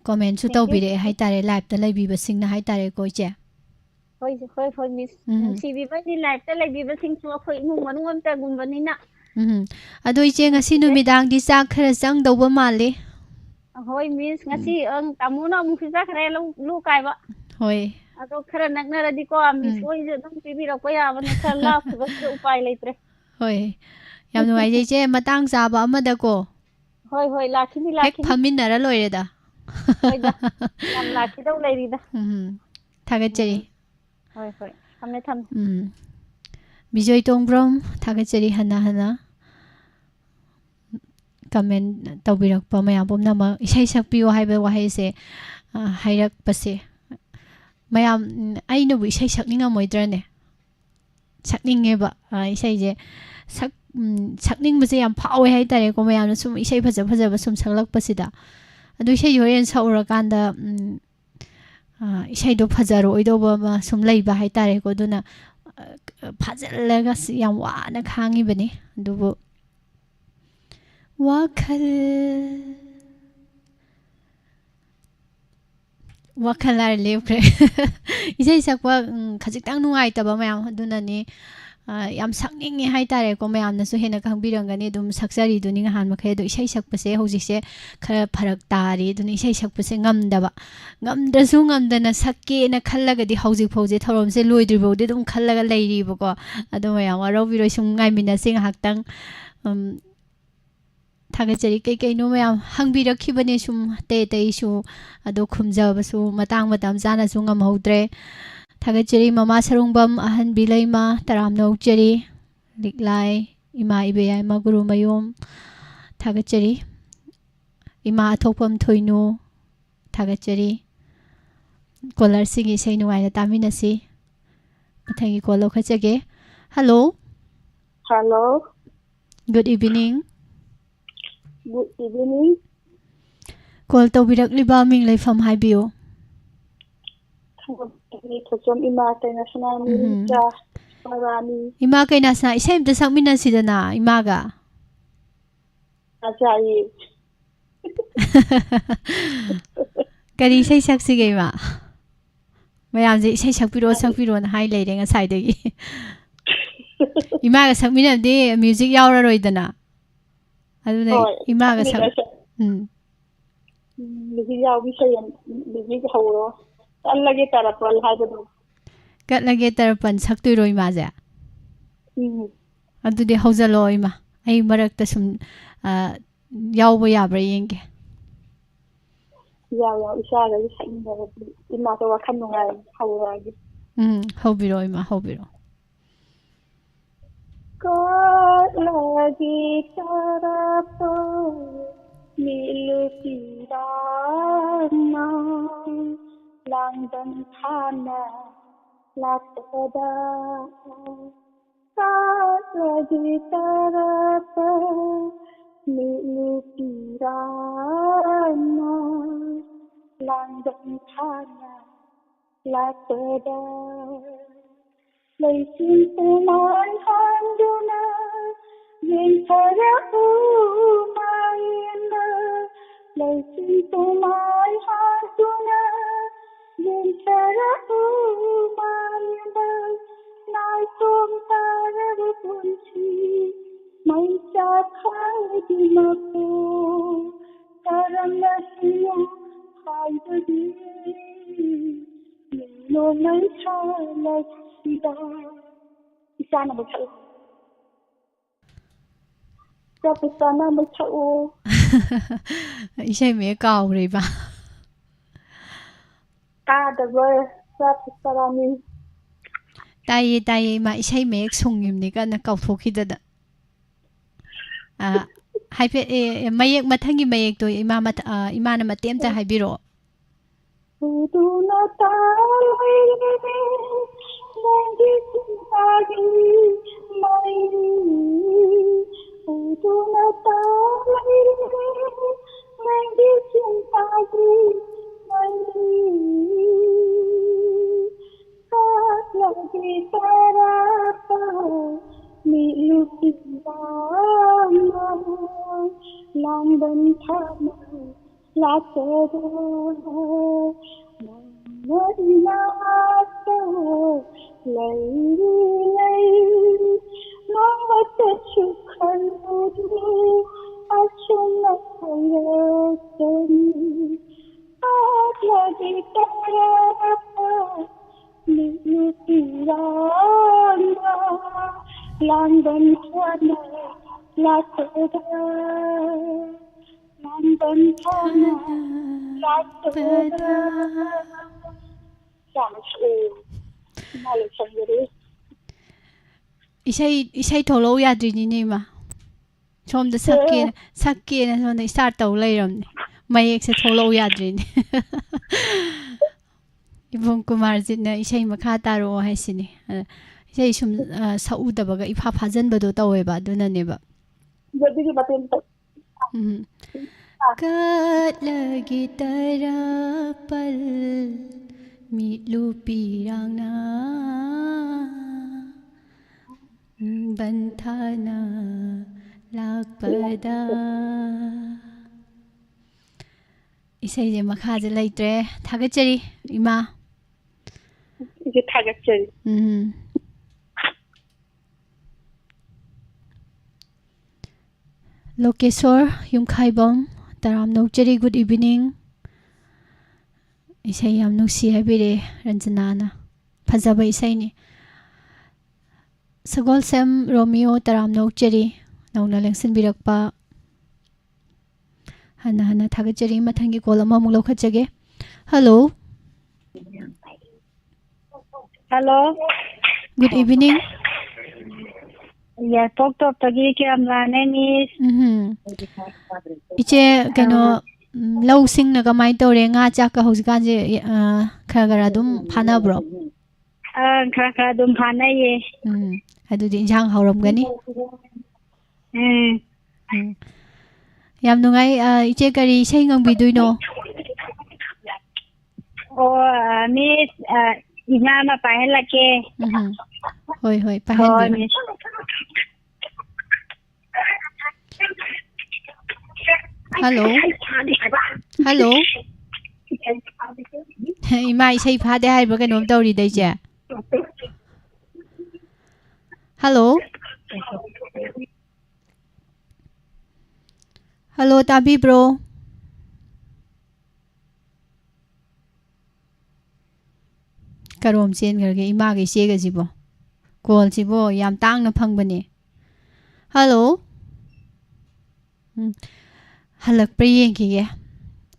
ꯀꯣꯃꯦꯟꯁꯨ ꯇꯧꯕꯤꯔꯛꯑꯦ ꯍꯥꯏꯇꯥꯔꯦ ꯂꯥꯏꯞꯇ ꯂꯩꯕꯤꯕꯁꯤꯡꯅ ꯍꯥꯏꯇꯥꯔꯦꯀꯣ ꯏꯆꯦ ꯍꯣꯏ ꯍꯣꯏ ꯍꯣꯏ ꯃꯤꯁ ꯅꯨꯡꯁꯤꯕꯤꯕꯗꯤ ꯂꯥꯏꯞꯇ ꯂꯩꯕꯤꯕꯁꯤꯡꯁꯨ ꯑꯩꯈꯣꯏ ꯏꯃꯨꯡ ꯃꯅꯨꯡ ꯑꯝꯇꯒꯨꯝꯕꯅꯤꯅ ꯑꯗꯣ ꯏꯆꯦ ꯉꯁꯤ ꯅꯨꯃꯤꯗꯥꯡꯗꯤ ꯆꯥꯛ ꯈꯔ ꯆꯪꯗꯧꯕ ꯃꯥꯜꯂꯤ ꯍꯣꯏ ꯃꯤꯁ ꯉꯁꯤ ꯇꯥꯃꯣꯅ ꯑꯃꯨꯛꯁꯨ ꯆꯠꯈ꯭ꯔꯦ ꯂꯨ ꯀꯥꯏꯕ ꯍꯣꯏ ꯑꯗꯣ ꯈꯔ ꯅꯛꯅꯔꯗꯤꯀꯣ ꯃꯤꯁ ꯍꯣꯏꯁꯨ ꯑꯗꯨꯝ ꯄꯤꯕꯤꯔꯛꯄ ꯌꯥꯕꯅꯦ ꯈꯔ ꯂꯥꯞꯈꯤꯕꯁꯤꯗ ꯎꯄꯥꯏ ꯂꯩꯇ꯭ꯔꯦ ꯍꯣꯏ ꯌꯥꯝ ꯅꯨꯡꯉꯥꯏꯖꯩ ꯏꯆꯦ ꯃꯇꯥꯡ ꯆꯥꯕ ꯑꯃꯗꯀꯣ ꯍꯣꯏ ꯍꯣꯏ ꯂꯥꯛꯈꯤꯅꯤ ꯍꯦꯛ ꯐꯝꯃꯤꯟꯅꯔ ꯂꯣꯏꯔꯦꯗ ꯍꯣꯏꯗ ꯌꯥꯝ ꯂꯥꯛꯈꯤꯗꯧ ꯂꯩꯔꯤꯗ ꯊꯥꯒꯠꯆꯔꯤ ꯍꯣꯏ ꯍꯣꯏ ꯊꯝꯃꯦ ꯊꯝꯃꯦ ꯕꯤꯖꯣꯏ ꯇꯣꯡꯕ꯭ꯔꯣꯝ ꯊꯥꯒꯠꯆꯔꯤ ꯍꯟꯅ ꯍꯟꯅ ꯀꯃꯦꯟ ꯇꯧꯕꯤꯔꯛꯄ ꯃꯌꯥꯝ ꯄꯨꯝꯅꯃꯛ ꯏꯁꯩ ꯁꯛꯄꯤꯌꯣ ꯍꯥꯏꯕ ꯋꯥꯍꯩꯁꯦ ꯍꯥꯏꯔꯛꯄꯁꯦ ꯃꯌꯥꯝ ꯑꯩꯅꯕꯨ ꯏꯁꯩ ꯁꯛꯅꯤꯡꯉꯝꯃꯣꯏꯗ꯭ꯔꯅꯦ ꯁꯛꯅꯤꯡꯉꯦꯕ ꯏꯁꯩꯁꯦ ꯁꯛꯅꯤꯡꯕꯁꯦ ꯌꯥꯝ ꯐꯥꯎꯋꯦ ꯍꯥꯏꯇꯥꯔꯦꯀꯣ ꯃꯌꯥꯝꯅ ꯁꯨꯝ ꯏꯁꯩ ꯐꯖ ꯐꯖꯕ ꯁꯨꯝ ꯁꯛꯂꯛꯄꯁꯤꯗ ꯑꯗꯨ ꯏꯁꯩ ꯍꯣꯔꯦꯟ ꯁꯛꯎꯔꯀꯥꯟꯗ ꯏꯁꯩꯗꯣ ꯐꯖꯔꯣꯏꯗꯧꯕ ꯑꯃ ꯁꯨꯝ ꯂꯩꯕ ꯍꯥꯏꯇꯥꯔꯦꯀꯣ ꯑꯗꯨꯅ ꯐꯥꯖꯤꯜꯂꯒ ꯌꯥꯝ ꯋꯥꯅ ꯈꯥꯡꯉꯤꯕꯅꯤ ꯑꯗꯨꯕꯨ ꯋꯥꯈꯜ ꯍꯥꯏꯔ ꯂꯦꯞꯈ꯭ꯔꯦ ꯏꯁꯩ ꯁꯛꯄ ꯈꯖꯤꯛꯇꯪ ꯅꯨꯡꯉꯥꯏꯇꯕ ꯃꯌꯥꯝ ꯑꯗꯨꯅꯅꯤ ꯌꯥꯝ ꯁꯛꯅꯤꯡꯉꯦ ꯍꯥꯏꯇꯥꯔꯦꯀꯣ ꯃꯌꯥꯝꯅꯁꯨ ꯍꯦꯟꯅ ꯈꯪꯕꯤꯔꯝꯒꯅꯤ ꯑꯗꯨꯝ ꯁꯛꯆꯔꯤꯗꯨꯅꯤ ꯉꯍꯥꯟ ꯃꯈꯩ ꯑꯗꯣ ꯏꯁꯩ ꯁꯛꯄꯁꯦ ꯍꯧꯖꯤꯛꯁꯦ ꯈꯔ ꯐꯔꯛ ꯇꯥꯔꯤ ꯑꯗꯨꯅ ꯏꯁꯩ ꯁꯛꯄꯁꯦ ꯉꯝꯗ꯭ꯔꯁꯨ ꯉꯝꯗꯅ ꯁꯛꯀꯦꯅ ꯈꯜꯂꯒꯗꯤ ꯍꯧꯖꯤꯛ ꯐꯥꯎꯁꯦ ꯊꯧꯔꯝꯁꯦ ꯂꯣꯏꯗ꯭ꯔꯤꯐꯥꯎꯗꯤ ꯑꯗꯨꯝ ꯈꯜꯂꯒ ꯂꯩꯔꯤꯕꯀꯣ ꯑꯗꯣ ꯃꯌꯥꯝ ꯋꯥꯔꯧꯕꯤꯔꯣꯏ ꯁꯨꯝ ꯉꯥꯏꯃꯤꯟꯅꯁꯤ ꯉꯥꯏꯍꯥꯛꯇꯪ ꯊꯥꯒꯠꯆꯔꯤ ꯀꯩꯀꯩꯅꯣ ꯃꯌꯥꯝ ꯍꯪꯕꯤꯔꯛꯈꯤꯕꯅꯦ ꯁꯨꯝ ꯑꯇꯩ ꯑꯇꯩꯁꯨ ꯑꯗꯣ ꯈꯨꯝꯖꯕꯁꯨ ꯃꯇꯝ ꯆꯥꯅꯁꯨ ꯉꯝꯍꯧꯗ꯭ꯔꯦ ꯊꯥꯒꯠꯆꯔꯤ ꯃꯃꯥ ꯁꯔꯨꯡꯕꯝ ꯑꯍꯟꯕꯤ ꯂꯩꯃ ꯇꯔꯥꯝꯅ ꯑꯣꯛꯆꯔꯤ ꯂꯤꯛꯂꯥꯏ ꯏꯃꯥ ꯏꯕꯦꯌꯥꯏꯃ ꯒꯨꯔꯨꯃꯌꯨꯝ ꯊꯥꯒꯠꯆꯔꯤ ꯏꯃꯥ ꯑꯊꯣꯛꯐꯝ ꯊꯣꯏꯅꯨ ꯊꯥꯒꯠꯆꯔꯤ ꯀꯣꯂꯔꯁꯤꯡꯒꯤ ꯏꯁꯩ ꯅꯨꯡꯉꯥꯏꯅ ꯇꯥꯃꯤꯟꯅꯁꯤ ꯃꯊꯪꯒꯤ ꯀꯣꯜ ꯂꯧꯈꯠꯆꯒꯦ ꯍꯜꯂꯣ ꯒꯨꯗ ꯏꯚꯤꯅꯤꯡ ꯀꯣꯜ ꯇꯧꯕꯤꯔꯛꯂꯤꯕ ꯃꯤꯡ ꯂꯩꯐꯝ ꯍꯥꯏꯕꯤꯌꯨ ꯏꯃꯥ ꯀꯩꯅꯥꯁꯅꯥ ꯏꯁꯩ ꯑꯝꯇ ꯁꯛꯃꯤꯟꯅꯁꯤꯗꯅ ꯏꯃꯥꯒ ꯀꯔꯤ ꯏꯁꯩ ꯁꯛꯁꯤꯒꯦ ꯏꯃꯥ ꯃꯌꯥꯝꯁꯦ ꯏꯁꯩ ꯁꯛꯄꯤꯔꯣꯅ ꯍꯥꯏ ꯂꯩꯔꯦ ꯉꯁꯥꯏꯗꯒꯤ ꯏꯃꯥꯒ ꯁꯛꯃꯤꯟꯅꯕꯗꯤ ꯃ꯭ꯌꯨꯖꯤꯛ ꯌꯥꯎꯔꯔꯣꯏꯗꯅ ꯑꯗꯨꯅ ꯏꯃꯥꯒ ꯃ꯭ꯌꯨꯖꯤꯛ ꯌꯥꯎꯕꯤ ꯃ꯭ꯌꯨꯖꯤꯛ ꯍꯧꯔꯣ ꯀꯠꯂꯒꯦ ꯇꯔꯄꯜ ꯍꯥꯏꯕꯗꯣ ꯀꯠꯂꯒꯦ ꯇꯔꯄꯜ ꯁꯛꯇꯣꯏꯔꯣ ꯏꯃꯥꯁꯦ ꯑꯗꯨꯗꯤ ꯍꯧꯖꯜꯂꯛꯑꯣ ꯏꯃꯥ ꯑꯩ ꯃꯔꯛꯇ ꯁꯨꯝ ꯌꯥꯎꯕ ꯌꯥꯕ꯭ꯔꯥ ꯌꯦꯡꯒꯦ ꯌꯥꯎ ꯏꯆꯥꯒꯁꯨ ꯁꯛꯅꯤꯡꯉꯕꯗꯤ ꯏꯃꯥꯗꯣ ꯋꯥꯈꯜ ꯅꯨꯡꯉꯥꯏ ꯍꯧꯔꯛꯑꯒꯦ ꯍꯧꯕꯤꯔꯛꯑꯣ ꯏꯃꯥ ꯍꯧꯕꯤꯔꯛꯑꯣ कलगी तरफ मिलतीराना लांगन थाना लातदा कलगी तरफ मिलतीराना लांगन थाना लातदा Laisin tuman handuna Yintara umayana Laisin tuman handuna Yintara umayana Naitom tarabu punchi Maisa khaydi maku Taramasiya khaydadi No maisa Isana magsaw. Isana magsaw. Isay may kaawray ba? Kadaba sarami. Taye ma isay may sungim ni ka nakauthokidada. Haipet mayak mathangi mayak to imana matemta haibiro. Uduna talay Nangi simpagi mai Uduna talay Nangi simpagi mai Lagi tarapa milukidana Lamban thama latada Namato lay Namata chukhalu Achuna hayatani Atlagi tarapa Nilutirana Langan thana latada Langan thana latada Isay tholo yadrinine ma somda sakkena somda start taw layramne mayek se tholo yadrine Ibong Kumarjitna isay makha taro haisini isay sum saudabaga ifa phajanbado taweba adunaneba Katlagi tarapal Mitlu pirangna Banthana lakpada Isay je makhaje laitre thagachari ima Ije thagachari Lokeswar Yumkhaibam Taram Nokchari good evening Isay yam nusi habire Ranjanana Phajaba isay ni Sagol Sam Romeo Taram Nokchari Nauna Lengsin Birakpa Hana Thagachari Mathangi Kolama Mulokachage Hello Hello Good evening Yes, talk tagi camera nani Iche kano lau sing na kamay tore nga chaka husgan je khara dum phana bro khara dum phana ye adu din jang hauram gani yam nungai iche kari sei ngang biduino mi ina ma pahela ke hoi pahen Hello 이마 이세 파대 할버가 놈 떠오리다 이제. 할로. 할로 따비 브로. 가롬 chen करके 이마게 시에가지보. 콜지보 얌 땅나 팡버니. 할로. 할락브리 yengkiye.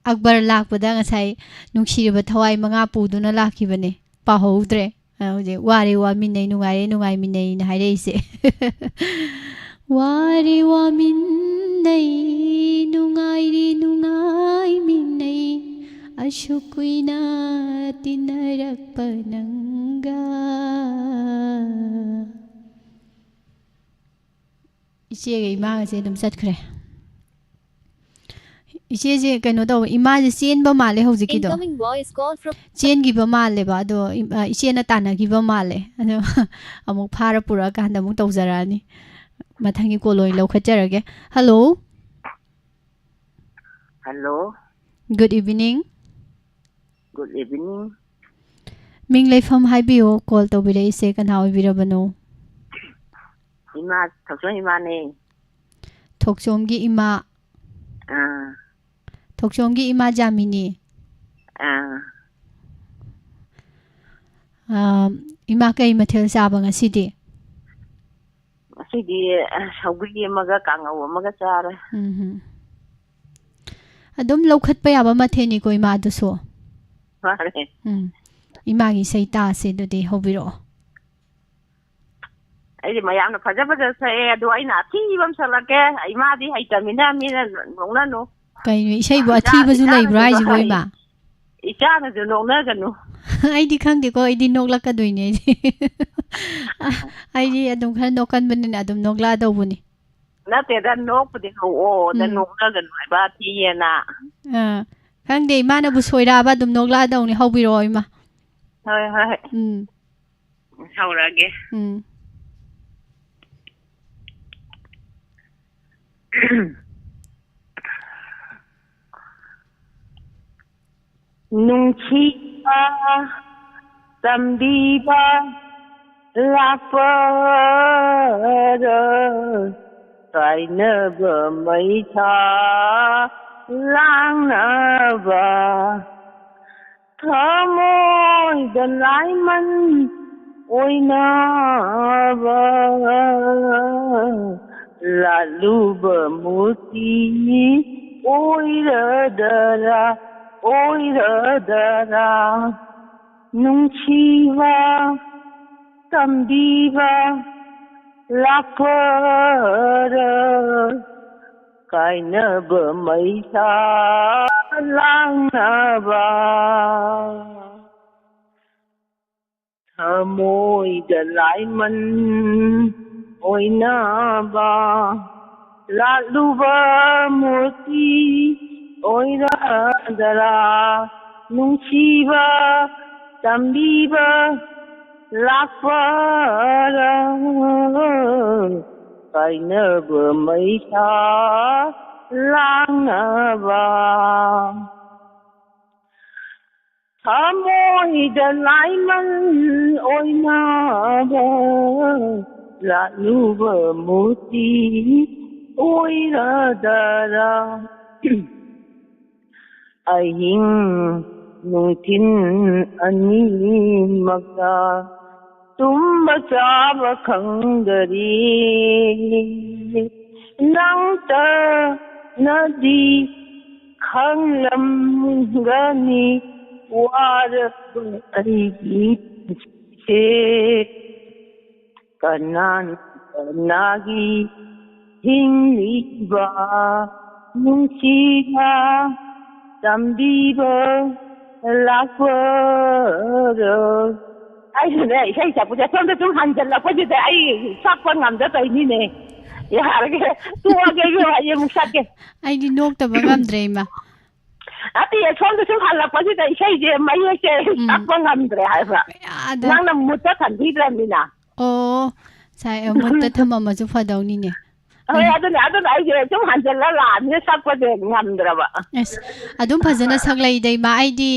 Akbar lakpada ngasai nungshiriba thawai manga puduna lakibane pahodre hoje wari wa minai nungai minai na haire wari wa minai nungai minai ashukuina tinarakpananga ichege ima se dum satkhre 이제 그노도 이마지 찐바 말레 호지기도 찐기바 말레바 도 이제나 따나기바 말레 아도 아무 파라 뿌라가 한다 목 떠자라니 마탕이 꼴로이 럭커저게 hello good evening 밍 레이펌 하이비오 콜 또비레 이세 간하오 비라바노 이마 덕종 이마네 덕종기 이마 덕종기 이마 자미니 이마 kay mathil saba ngasidi saugri amaga kangaw amaga chara adum lokhatpa yaba matheni ko ima duso ima gi seita se dudi hobiro ai mayamna phaja sae adu aina thibam salake ima di haitamina mina nongna no kai isai bo athiba ju leibra ai ji boima ichana ju nongna ganu ai di khang de ko ai di nokla ka doine ai di adum khan nokan banina adum nokla do buni na te da nok pudi o da nokla ganu ai ba thiyena khang de mana bu soira ba adum nokla do ni hobiro ima hai haurage nungchiba tambiba lapara kainaba maitha langnaba thamoi dalaiman oinaba laluba muti oiradara nungchiba tambiba lapara kainaba maitha langnaba thamoi dalaiman oinaba laluba muti oiradara nungchiba tambiba lapara kainaba maitha langnaba thamoi dalaiman oinaba laluba muti oiradara ahing nungtin ani magda tumba chaba khangdari nangta nadi khanglam gani warab aigi se kanan nagi hingliba nungchiba tambiba lapara ai ne sai sabuja sonda tum hanjalla pajida ai sakpan ngamda tainine yarage tuage ge ai musake ai di nok ta bangamdre ma ati sonda tum halla pajida sai je mai se sakpan ngamdre ai ba nangna mutta khandidra mina oh sai mutta thama ma ju phadawni ne ꯑꯗꯨꯅ ꯑꯩꯁꯦ ꯁꯨꯝ ꯍꯟꯖꯤꯜꯂ ꯂꯥꯛꯑꯕꯅꯤꯅ ꯁꯛꯄꯁꯦ ꯉꯝꯗ꯭ꯔꯕ ꯑꯁ ꯑꯗꯨꯝ ꯐꯖꯅ ꯁꯛꯂꯛꯏꯗ ꯏꯃꯥ ꯑꯩꯗꯤ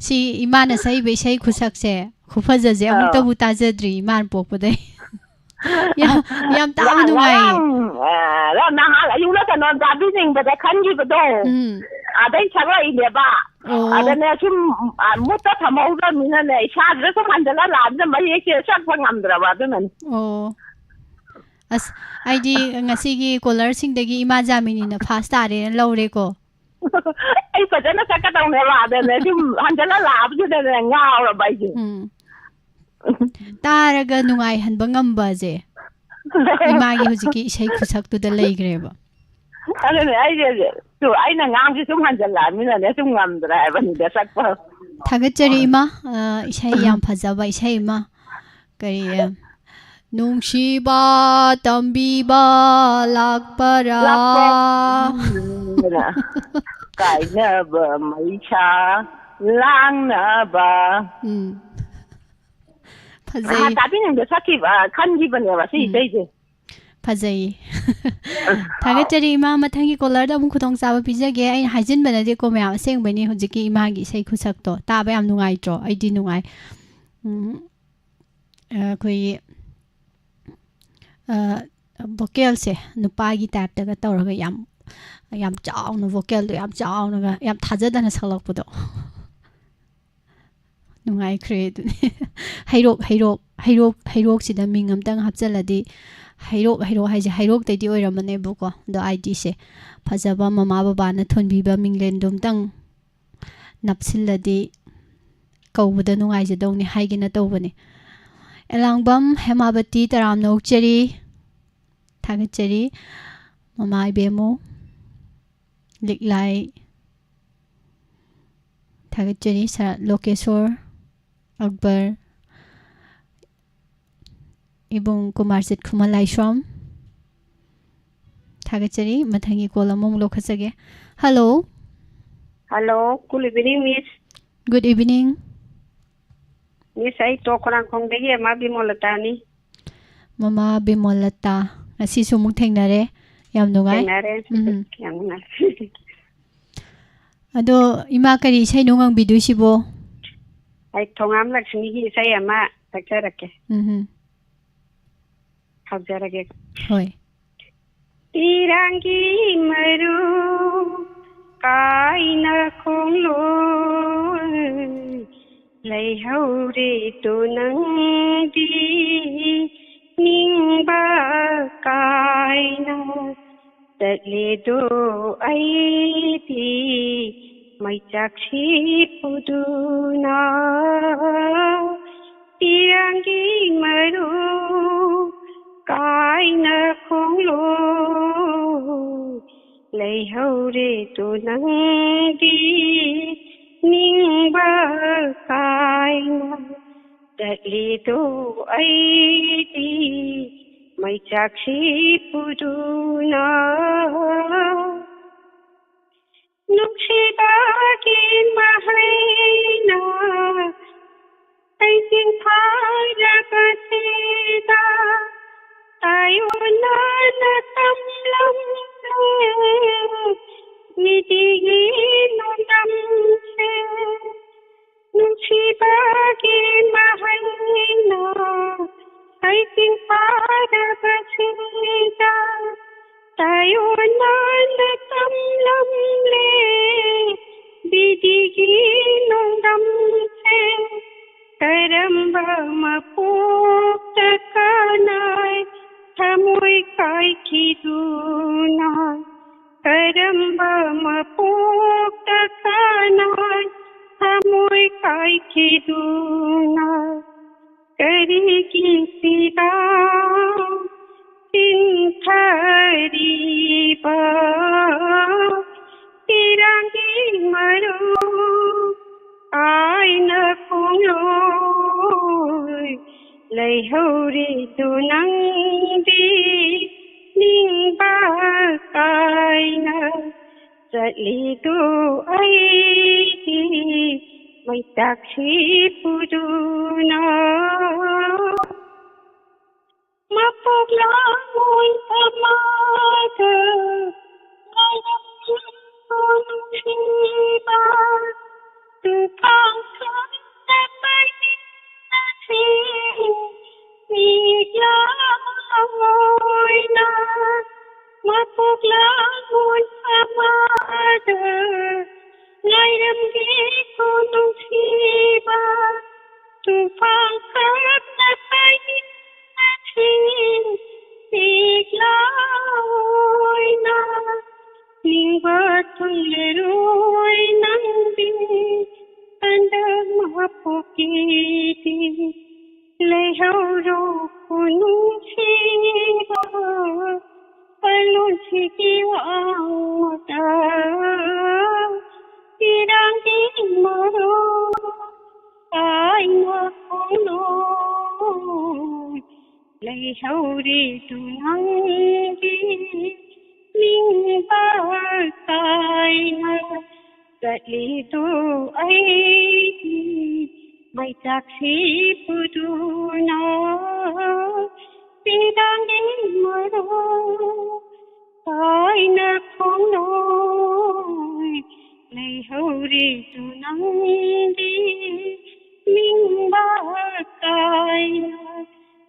ꯁꯤ ꯏꯃꯥꯅ ꯁꯛꯏꯕ ꯏꯁꯩ ꯈꯨꯁꯛꯁꯦ ꯈꯨꯐꯖꯁꯦ ꯑꯃꯨꯛꯇꯕꯨ ꯇꯥꯖꯗ꯭ꯔꯤ ꯏꯃꯥꯅ ꯄꯣꯛꯄꯗꯩ ꯌꯥꯝ ꯇꯥꯕ ꯅꯨꯡꯉꯥꯏꯌꯦ ꯅꯍꯥꯟ ꯑꯌꯨꯛꯅ ꯀꯩꯅꯣ ꯇꯥꯕꯤꯅꯤꯡꯕꯗ ꯈꯟꯈꯤꯕꯗꯣ ꯑꯗꯩ ꯁꯛꯂꯛꯏꯅꯦꯕ ꯑꯗꯅꯦ ꯁꯨꯝ ꯃꯨꯠꯇ ꯊꯝꯍꯧꯗꯕꯅꯤꯅꯅꯦ ꯏꯁꯥꯗꯨꯗ ꯁꯨꯝ ꯍꯟꯖꯤꯜꯂ ꯂꯥꯛꯑꯕꯅꯤꯅ ꯃꯌꯦꯛꯁꯦ ꯁꯛꯄ ꯉꯝꯗ꯭ꯔꯕ ꯑꯗꯨꯅꯅꯤ ꯑꯁ ꯑꯩꯗꯤ ꯉꯁꯤꯒꯤ ꯀꯣꯂꯔꯁꯤꯡꯗꯒꯤ ꯏꯃꯥ ꯖꯥꯃꯤꯅꯤꯅ ꯐꯥꯁ ꯇꯥꯔꯦꯅ ꯂꯧꯔꯦꯀꯣ ꯑꯩ ꯐꯖꯅ ꯁꯛꯀꯗꯧꯅꯦꯕ ꯑꯗꯅꯦ ꯁꯨꯝ ꯍꯟꯖꯤꯜꯂ ꯂꯥꯛꯑꯕꯗꯨꯗꯅꯦ ꯉꯥꯎꯔꯕ ꯑꯩꯁꯦ ꯇꯥꯔꯒ ꯅꯨꯡꯉꯥꯏꯍꯟꯕ ꯉꯝꯕꯁꯦ ꯏꯃꯥꯒꯤ ꯍꯧꯖꯤꯛꯀꯤ ꯏꯁꯩ ꯈꯨꯁꯛꯇꯨꯗ ꯂꯩꯈ꯭ꯔꯦꯕ ꯑꯗꯨꯅꯦ ꯑꯩꯅ ꯉꯥꯡꯁꯤ ꯁꯨꯝ ꯍꯟꯖꯤꯜꯂꯛꯑꯕꯅꯤꯅꯅꯦ ꯁꯨꯝ ꯉꯝꯗ꯭ꯔꯦ ꯍꯥꯏꯕꯅꯤꯗ ꯁꯛꯄ ꯊꯥꯒꯠꯆꯔꯤ ꯏꯃꯥ ꯏꯁꯩ ꯌꯥꯝ ꯐꯖꯕ ꯏꯁꯩ ꯑꯃ ꯀꯔꯤ ꯅꯨꯡꯁꯤꯕ ꯇꯝꯕꯤꯕ ꯂꯥꯛꯄꯔꯥ ꯀꯥꯏꯅꯕ ꯃꯩꯁꯥ ꯂꯥꯡꯅꯕ ꯐꯖꯩ ꯇꯥꯕꯤꯅꯤꯡꯗ ꯁꯛꯈꯤꯕ ꯈꯟꯈꯤꯕꯅꯦꯕ ꯁꯤ ꯏꯁꯩꯁꯦ ꯐꯖꯩ ꯊꯥꯒꯠꯆꯔꯤ ꯏꯃꯥ ꯃꯊꯪꯒꯤ ꯀꯣꯂꯔꯗ ꯑꯃꯨꯛ ꯈꯨꯗꯣꯡꯆꯥꯕ ꯄꯤꯖꯒꯦ ꯑꯩꯅ ꯍꯥꯏꯖꯤꯟꯕꯅꯗꯤꯀꯣ ꯃꯌꯥꯝ ꯑꯁꯦꯡꯕꯅꯤ ꯍꯧꯖꯤꯛꯀꯤ ꯏꯃꯥꯒꯤ ꯏꯁꯩ ꯈꯨꯁꯛꯇꯣ ꯇꯥꯕ ꯌꯥꯝ ꯅꯨꯡꯉꯥꯏꯇ꯭ꯔꯣ ꯑꯩꯗꯤ ꯅꯨꯡꯉꯥꯏ ꯑꯩꯈꯣꯏꯒꯤ ꯚꯣꯀꯦꯜꯁꯦ ꯅꯨꯄꯥꯒꯤ ꯇꯥꯏꯞꯇꯒ ꯇꯧꯔꯒ ꯌꯥꯝ ꯆꯥꯎꯅ ꯚꯣꯀꯦꯜꯗꯣ ꯌꯥꯝ ꯆꯥꯎꯅꯒ ꯌꯥꯝ ꯊꯥꯖꯗꯅ ꯁꯛꯂꯛꯄꯗꯣ ꯅꯨꯡꯉꯥꯏꯈ꯭ꯔꯦ ꯑꯗꯨꯅꯤ ꯍꯩꯔꯣꯛꯁꯤꯗ ꯃꯤꯡ ꯑꯝꯇꯪ ꯍꯥꯞꯆꯤꯜꯂꯗꯤ ꯍꯩꯔꯣꯛ ꯍꯥꯏꯁꯦ ꯍꯩꯔꯣꯛꯇꯩꯗꯤ ꯑꯣꯏꯔꯝꯃꯅꯦꯕꯀꯣ ꯑꯗꯣ ꯑꯥꯏꯗꯤꯁꯦ ꯐꯖꯕ ꯃꯃꯥ ꯕꯕꯥꯅ ꯊꯣꯟꯕꯤꯕ ꯃꯤꯡꯂꯦꯟꯗꯣ ꯑꯝꯇꯪ ꯅꯞꯁꯤꯜꯂꯗꯤ ꯀꯧꯕꯗ ꯅꯨꯡꯉꯥꯏꯖꯗꯧꯅꯤ ꯍꯥꯏꯒꯦꯅ ꯇꯧꯕꯅꯤ ꯑꯦꯂꯥꯡꯕꯝ ꯍꯦꯃꯥꯕꯇꯤ ꯇꯔꯥꯝꯅ ꯑꯣꯛꯆꯔꯤ ꯊꯥꯒꯠꯆꯔꯤ ꯃꯃꯥ ꯏꯕꯦꯝꯃꯨ ꯂꯤꯛꯂꯥꯏ ꯊꯥꯒꯠꯆꯔꯤ ꯂꯣꯀꯦꯁꯣꯔ ꯑꯛꯕꯔ ꯏꯕꯨꯡ ꯀꯨꯃꯥꯔꯖꯤꯠ ꯈꯨꯃꯟ ꯂꯥꯏꯁ꯭ꯔꯝ ꯊꯥꯒꯠꯆꯔꯤ ꯃꯊꯪꯒꯤ ꯀꯣꯜ ꯑꯃꯃꯨꯛ ꯂꯧꯈꯠꯆꯒꯦ ꯍꯜꯂꯣ ꯒꯨꯗ ꯏꯚꯤꯅꯤꯡ ꯃꯤꯁ ꯒꯨꯗ ꯏꯚꯤꯅꯤꯡ ꯃꯤꯁ ꯑꯩ ꯇꯣꯛꯈꯣꯡꯈꯣꯡꯗꯒꯤ ꯃꯃꯥ ꯕꯤꯃꯣꯂꯇꯥꯅꯤ ꯃꯃꯥ ꯕꯤꯃꯣꯂꯇꯥ ꯉꯁꯤꯁꯨ ꯑꯃꯨꯛ ꯊꯦꯡꯅꯔꯦ ꯌꯥꯝ ꯅꯨꯡꯉꯥꯏ ꯌꯥꯝ ꯅꯨꯡꯉꯥꯏ ꯑꯗꯣ ꯏꯃꯥ ꯀꯔꯤ ꯏꯁꯩꯅꯣ ꯉꯪꯕꯤꯗꯣꯏꯁꯤꯕꯣ ꯑꯩ ꯊꯣꯉꯥꯝ ꯂꯛꯁꯃꯤꯒꯤ ꯏꯁꯩ ꯑꯃ ꯁꯛꯆꯔꯛꯀꯦ ꯍꯧꯖꯔꯒꯦ ꯍꯣꯏ ꯏꯔꯥꯡꯒꯤ ꯃꯔꯨ ꯀꯥꯏꯅ ꯈꯣꯡꯂꯣꯏ ꯂꯩꯍꯧꯔꯦ ꯇꯣ ꯅꯪꯗꯤ ꯅꯤꯡꯕ ꯀꯥꯏꯅ ꯆꯠꯂꯦꯗꯣ ꯑꯩꯗꯤ ꯃꯩꯆꯥꯛꯁꯤ ꯄꯨꯗꯨꯅ ꯏꯔꯥꯡꯒꯤ ꯃꯔꯨ ꯀꯥꯏꯅ ꯈꯣꯡꯂꯣꯏ ꯂꯩꯍꯧꯔꯦ ꯇꯣ ꯅꯪꯗꯤ ꯅꯤꯡꯕ ꯀꯥꯏꯅ ꯆꯠꯂꯦꯗꯣ ꯑꯩꯗꯤ ꯃꯩꯆꯥꯛꯁꯤ ꯄꯨꯗꯨꯅ ꯅꯨꯡꯁꯤꯕꯒꯤ ꯃꯍꯩꯅ ꯑꯩꯆꯤꯡ ꯐꯥꯔꯕꯁꯤꯗ ꯇꯥꯌꯣꯟꯅꯅ ꯇꯝꯂꯝꯂꯦ ꯅꯤꯇꯤꯒꯤ ꯅꯣꯡꯗꯝꯁꯦ ꯅꯨꯡꯁꯤꯕꯒꯤ ꯃꯍꯩꯅ ꯑꯩꯆꯤꯡ ꯐꯥꯔꯕꯁꯤꯗ ꯇꯥꯌꯣꯟꯅꯅ ꯇꯝꯂꯝꯂꯦ ꯕꯤꯙꯤꯒꯤ ꯅꯣꯡꯗꯝꯁꯦ ꯀꯔꯝꯕ ꯃꯄꯣꯛꯇ ꯀꯅꯥꯏ ꯊꯃꯣꯏ ꯀꯥꯏꯈꯤꯗꯨꯅ ꯀꯔꯝꯕ ꯃꯄꯣꯛꯇ ꯀꯅꯥꯏ ꯊꯃꯣꯏ ꯀꯥꯏꯈꯤꯗꯨꯅ ꯀꯔꯤꯒꯤ ꯁꯤꯗ ꯆꯤꯟꯊꯔꯤꯕ ꯏꯔꯥꯡꯒꯤ ꯃꯔꯨ ꯀꯥꯏꯅ ꯈꯣꯡꯂꯣꯏ ꯂꯩꯍꯧꯔꯦꯗꯣ ꯅꯪꯗꯤ ꯅꯤꯡꯕ ꯀꯥꯏꯅ ꯆꯠꯂꯤꯗꯣ ꯑꯩꯗꯤ ꯃꯩꯆꯥꯛꯁꯤ ꯄꯨꯗꯨꯅ Mapaglangoy pamada Ngayong siba Tupang kapay natin Biglangoy na Mapaglangoy pamada Ngayong siba Tupang kapay biglaoy na lingbatong leroy ng di tandang mapukiti lehaw ro punong siba palun sikiwang mata irang imaro ay makulong Lehauri tunanggi mingbatay na Gatlitu ay may taksi puduna Pinangin maro ay nakuloy Lehauri tunanggi mingbatay na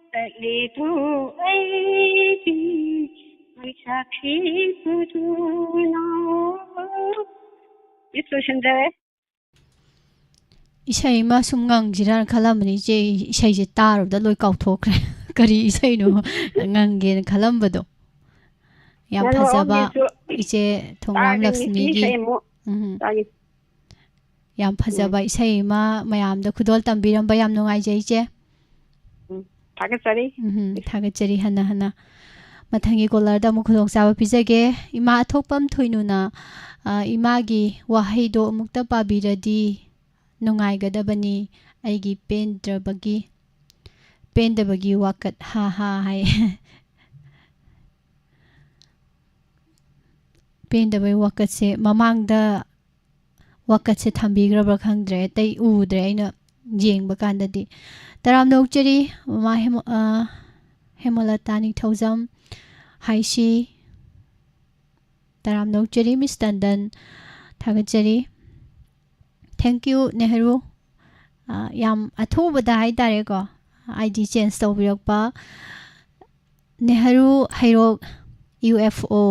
Gatlitu ay may saksi puduna Ito siyempre Isay ma sumngang jiran khalamani je isay je tarubda loi kauthokre kari isay no ngangen khalambado yam phajaba iche thongram lakshmi gi yam phajaba isay ma mayamda khudol tambiramba yam nungai je iche Thagachari hana mathangi kolarda mu khudong sawa pijage ima thokpam thoinuna imagi wahaido mukta pabiradi nungai gadabani aigi pendabagi wakat ha hai pendabai wakat se mamangda wakat se thambigrabra khangdre tai udre aina jengba kandadi Taram nokchari ma Hemalata Ningthaujam Haishi Taram nokchari Miss Tandan Thagachari Thank you Nehru Yam athubada haitare ko ID change tawbirakpa Nehru Hairok UFO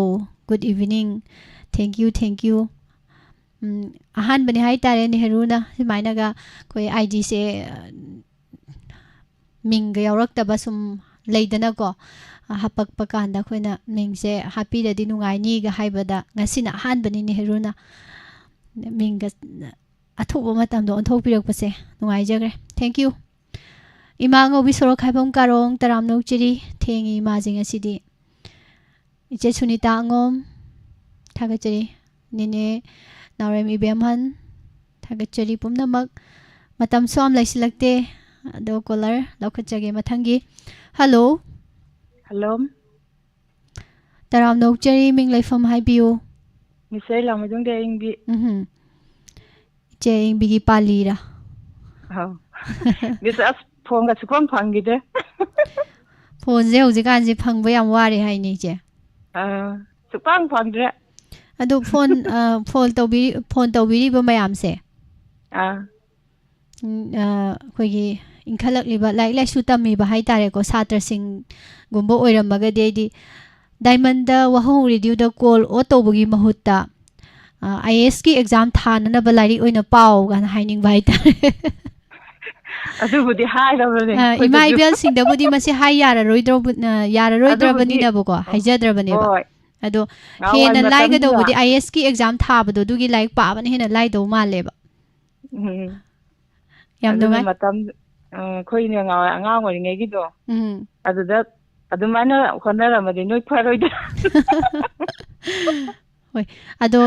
Good evening Thank you ahan bani haitare Nehru na simaina ga koi ID se Ming yaurak sum leidana ko hapak pakanda khoina mingse happy da dinungai ni ga haibada ngasina hanbani ni heruna minga athuba matam do onthok pirak pase nungai jagre thank you imango bisoro khaibam karong taram nokchiri thengi majing asidi iche sunita ngom thagachari nine narem ibemhan thagachari pumnamak matam som laisilakte Do caller lokachage mathangi Hello Taram nokchari ming laifam haibiu Misai lamadung de ingbi Je ingbi gi palira Bisa phone ga sukam phangide Phone je hujikan je phangba yam ware haini je sukam phangdre Adu phone tawbiri ba mayam se khoigi inkalak liba like su tammi ba haitare ko satra sing gumbo oiramaga dedi diamond da wahong review da call o tobugi mahutta IS ki exam thana ba lari oina pau gan haining ba haitare adu budi hairabane ima ibel sing da budi masi hai yara roidrabani na boko haijadrabani ba ado hena like da budi IS ki exam thabado dugi like pa ban hena like do male ba yam dungai matam khoine nga anga ngori nge gido aduda adumana khonara madi noi pharoida hoi ado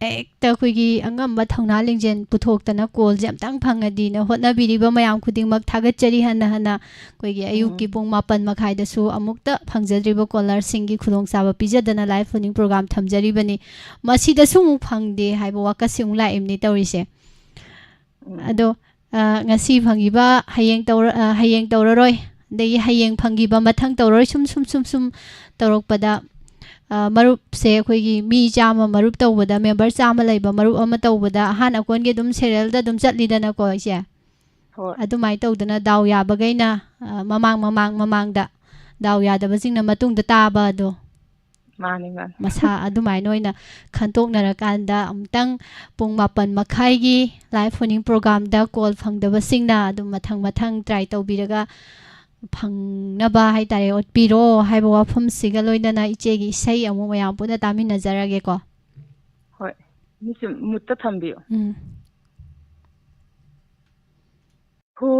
ekta khoigi angamba thongna lingjen puthokta call jam tang phangadi na hotna biriba mayam khuding mak thagachari hana khoigi ayuk ki pung 8 makhai da su amukta phangjadriba caller singi khudong saba pijadana live phoning program thamjari bani masi da su phangde haiba waka sing la imni tawrise ado ngasi phangiba hayeng tawraroi ꯑꯗꯒꯤ ꯍꯌꯦꯡ ꯐꯪꯈꯤꯕ ꯃꯊꯪ ꯇꯧꯔꯣꯏ ꯁꯨꯝ ꯇꯧꯔꯛꯄꯗ ꯃꯔꯨꯞꯁꯦ ꯑꯩꯈꯣꯏꯒꯤ ꯃꯤ 100 ꯃꯔꯨꯞ ꯇꯧꯕꯗ ꯃꯦꯝꯕꯔ 100 ꯂꯩꯕ ꯃꯔꯨꯞ ꯑꯃ ꯇꯧꯕꯗ ꯑꯍꯥꯟ ꯑꯀꯣꯟꯒꯤ ꯑꯗꯨꯝ ꯁꯦꯔꯦꯜꯗ ꯑꯗꯨꯝ ꯆꯠꯂꯤꯗꯅꯀꯣ ꯏꯆꯦ ꯑꯗꯨꯃꯥꯏꯅ ꯇꯧꯗꯅ ꯗꯥꯎ ꯌꯥꯕꯈꯩꯅ ꯃꯃꯥꯡꯗ ꯗꯥꯎ ꯌꯥꯗꯕꯁꯤꯡꯅ ꯃꯇꯨꯡꯗ ꯇꯥꯕ ꯑꯗꯣ ꯃꯥꯅꯤ ꯃꯁꯥ ꯑꯗꯨꯃꯥꯏꯅ ꯑꯣꯏꯅ ꯈꯟꯇꯣꯛꯅꯔꯀꯥꯟꯗ ꯑꯃꯨꯛꯇꯪ ꯄꯨꯡ 7:30ꯒꯤ ꯂꯥꯏꯚ ꯐꯣꯅꯤꯡ ꯄ꯭ꯔꯣꯒ꯭ꯔꯥꯝꯗ ꯀꯣꯜ ꯐꯪꯗꯕꯁꯤꯡꯅ ꯑꯗꯨꯝ ꯃꯊꯪ ꯇ꯭ꯔꯥꯏ ꯇꯧꯕꯤꯔꯒ ꯐꯪꯅꯕ ꯍꯥꯏꯇꯥꯔꯦ ꯑꯣꯠꯄꯤꯔꯣ ꯍꯥꯏꯕ ꯋꯥꯐꯝꯁꯤꯒ ꯂꯣꯏꯅꯅ ꯏꯆꯦꯒꯤ ꯏꯁꯩ ꯑꯃꯨꯛ ꯃꯌꯥꯝ ꯄꯨꯟꯅ ꯇꯥꯃꯤꯟꯅꯖꯔꯒꯦꯀꯣ ꯍꯣꯏ ꯃꯨꯠꯇ ꯊꯝꯕꯤꯌꯣ ꯍꯣ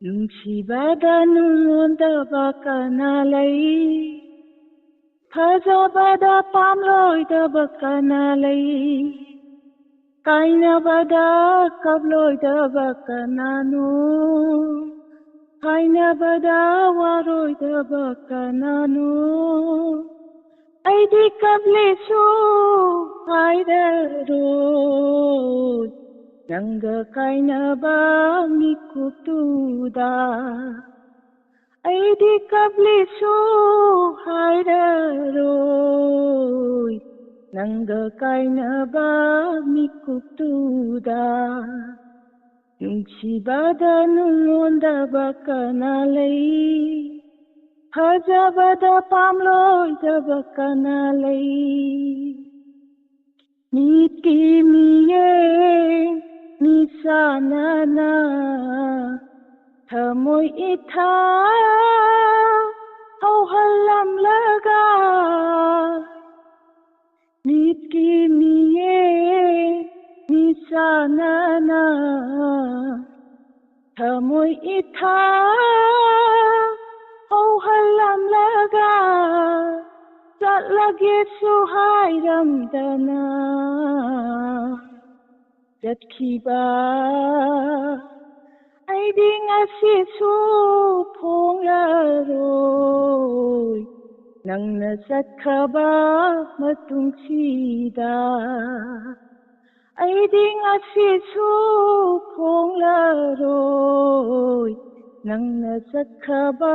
ꯅꯨꯡꯁꯤꯕꯗ ꯅꯉꯣꯟꯗꯕ ꯀꯅꯥ ꯂꯩ ꯐꯖꯕꯗ ꯄꯥꯝꯂꯣꯏꯗꯕ ꯀꯅꯥ ꯂꯩ ꯀꯥꯏꯅꯕꯗ ꯀꯞꯂꯣꯏꯗꯕ ꯀꯅꯥꯅꯣ ꯍꯥꯏꯅꯕꯗ ꯋꯥꯔꯣꯏꯗꯕ ꯀꯅꯥꯅꯣ ꯑꯩꯗꯤ ꯀꯞꯂꯦꯁꯨ ꯍꯥꯏꯔꯔꯣꯏ ꯅꯪꯒ ꯀꯥꯏꯅꯕ ꯃꯤꯀꯨꯞꯇꯨꯗ ꯑꯩꯗꯤ ꯀꯞꯂꯦꯁꯨ ꯍꯥꯏꯔꯔꯣꯏ ꯅꯪꯒ ꯀꯥꯏꯅꯕ ꯃꯤꯀꯨꯞꯇꯨꯗ ꯅꯨꯡꯁꯤꯕꯗ ꯅꯉꯣꯟꯗꯕ ꯀꯅꯥ ꯂꯩ ꯐꯖꯕꯗ ꯄꯥꯝꯂꯣꯏꯗꯕ ꯀꯅꯥ ꯂꯩ ꯃꯤꯠꯀꯤ ꯃꯤꯌꯦꯡ ꯃꯤꯆꯥꯟꯅꯅ ꯊꯃꯣꯏ ꯏꯊꯥ ꯍꯧꯍꯜꯂꯝꯂꯒ ꯃꯤꯠꯀꯤ ꯃꯤꯌꯦꯡ ꯃꯤꯆꯥꯟꯅꯅ ꯊꯃꯣꯏ ꯏꯊꯥ ꯍꯧꯍꯜꯂꯝꯂꯒ ꯆꯠꯂꯒꯦꯁꯨ ꯍꯥꯏꯔꯝꯗꯅ ꯆꯠꯈꯤꯕ ꯑꯩꯗꯤ ꯉꯁꯤꯁꯨ ꯐꯣꯡꯂꯔꯣꯏ ꯅꯪꯅ ꯆꯠꯈ꯭ꯔꯕ ꯃꯇꯨꯡꯁꯤꯗ ꯑꯩꯗꯤ ꯉꯁꯤꯁꯨ ꯐꯣꯡꯂꯔꯣꯏ ꯅꯪꯅ ꯆꯠꯈ꯭ꯔꯕ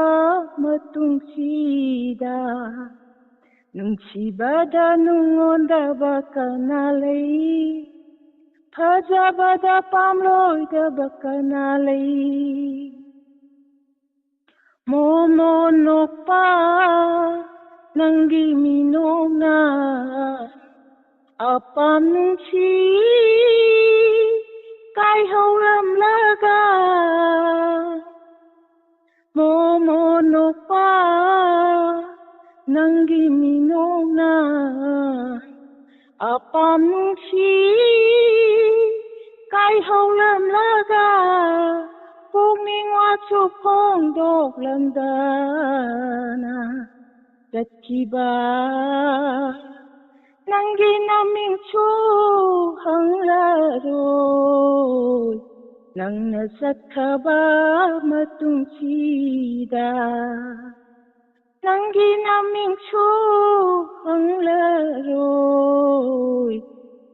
ꯃꯇꯨꯡꯁꯤꯗ ꯅꯨꯡꯁꯤꯕꯗ ꯅꯉꯣꯟꯗꯕ ꯀꯅꯥ ꯂꯩ ꯐꯖꯕꯗ ꯄꯥꯝꯂꯣꯏꯗꯕ ꯀꯅꯥ ꯂꯩ ꯃꯣꯃꯣ ꯅꯣꯛꯄ ꯅꯪꯒꯤ ꯃꯤꯅꯣꯛꯅ ꯑꯄꯥꯝ ꯅꯨꯡꯁꯤ ꯀꯥꯏꯍꯧꯔꯝꯂꯒ ꯃꯣꯃꯣ ꯅꯣꯛꯄ ꯅꯪꯒꯤ ꯃꯤꯅꯣꯛꯅ ꯑꯄꯥꯝ ꯅꯨꯡꯁꯤ ꯀꯥꯏꯍꯧꯔꯝꯂꯒ ꯄꯨꯛꯅꯤꯡ ꯋꯥꯁꯨ ꯐꯣꯡꯗꯣꯛꯂꯝꯗꯅ ꯆꯠꯈꯤꯕ ꯅꯪꯒꯤ ꯅꯃꯤꯡꯁꯨ ꯍꯪꯂꯔꯣꯏ ꯅꯪꯅ ꯆꯠꯈ꯭ꯔꯕ ꯃꯇꯨꯡꯁꯤꯗ ꯅꯪꯒꯤ ꯅꯃꯤꯡꯁꯨ ꯍꯪꯂꯔꯣꯏ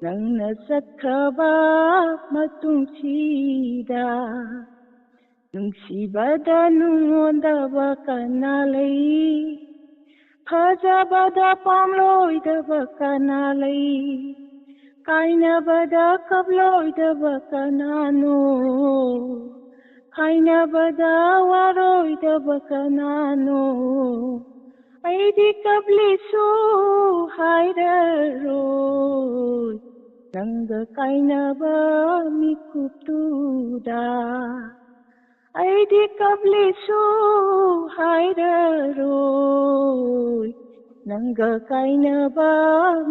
ꯅꯪꯅ ꯆꯠꯈ꯭ꯔꯕ ꯃꯇꯨꯡꯁꯤꯗ ꯅꯨꯡꯁꯤꯕꯗ ꯅꯉꯣꯟꯗꯕ ꯀꯅꯥ ꯂꯩ ꯐꯖꯕꯗ ꯄꯥꯝꯂꯣꯏꯗꯕ ꯀꯅꯥ ꯂꯩ ꯀꯥꯏꯅꯕꯗ ꯀꯞꯂꯣꯏꯗꯕ ꯀꯅꯥꯅꯣ ꯍꯥꯏꯅꯕꯗ ꯋꯥꯔꯣꯏꯗꯕ ꯀꯅꯥꯅꯣ ꯑꯩꯗꯤ ꯀꯞꯂꯦꯁꯨ ꯍꯥꯏꯔꯔꯣꯏ ꯅꯪꯒ ꯀꯥꯏꯅꯕ ꯃꯤꯀꯨꯞꯇꯨꯗ ꯑꯩꯗꯤ ꯀꯞꯂꯦꯁꯨ ꯍꯥꯏꯔꯔꯣꯏ ꯅꯪꯒ ꯀꯥꯏꯅꯕ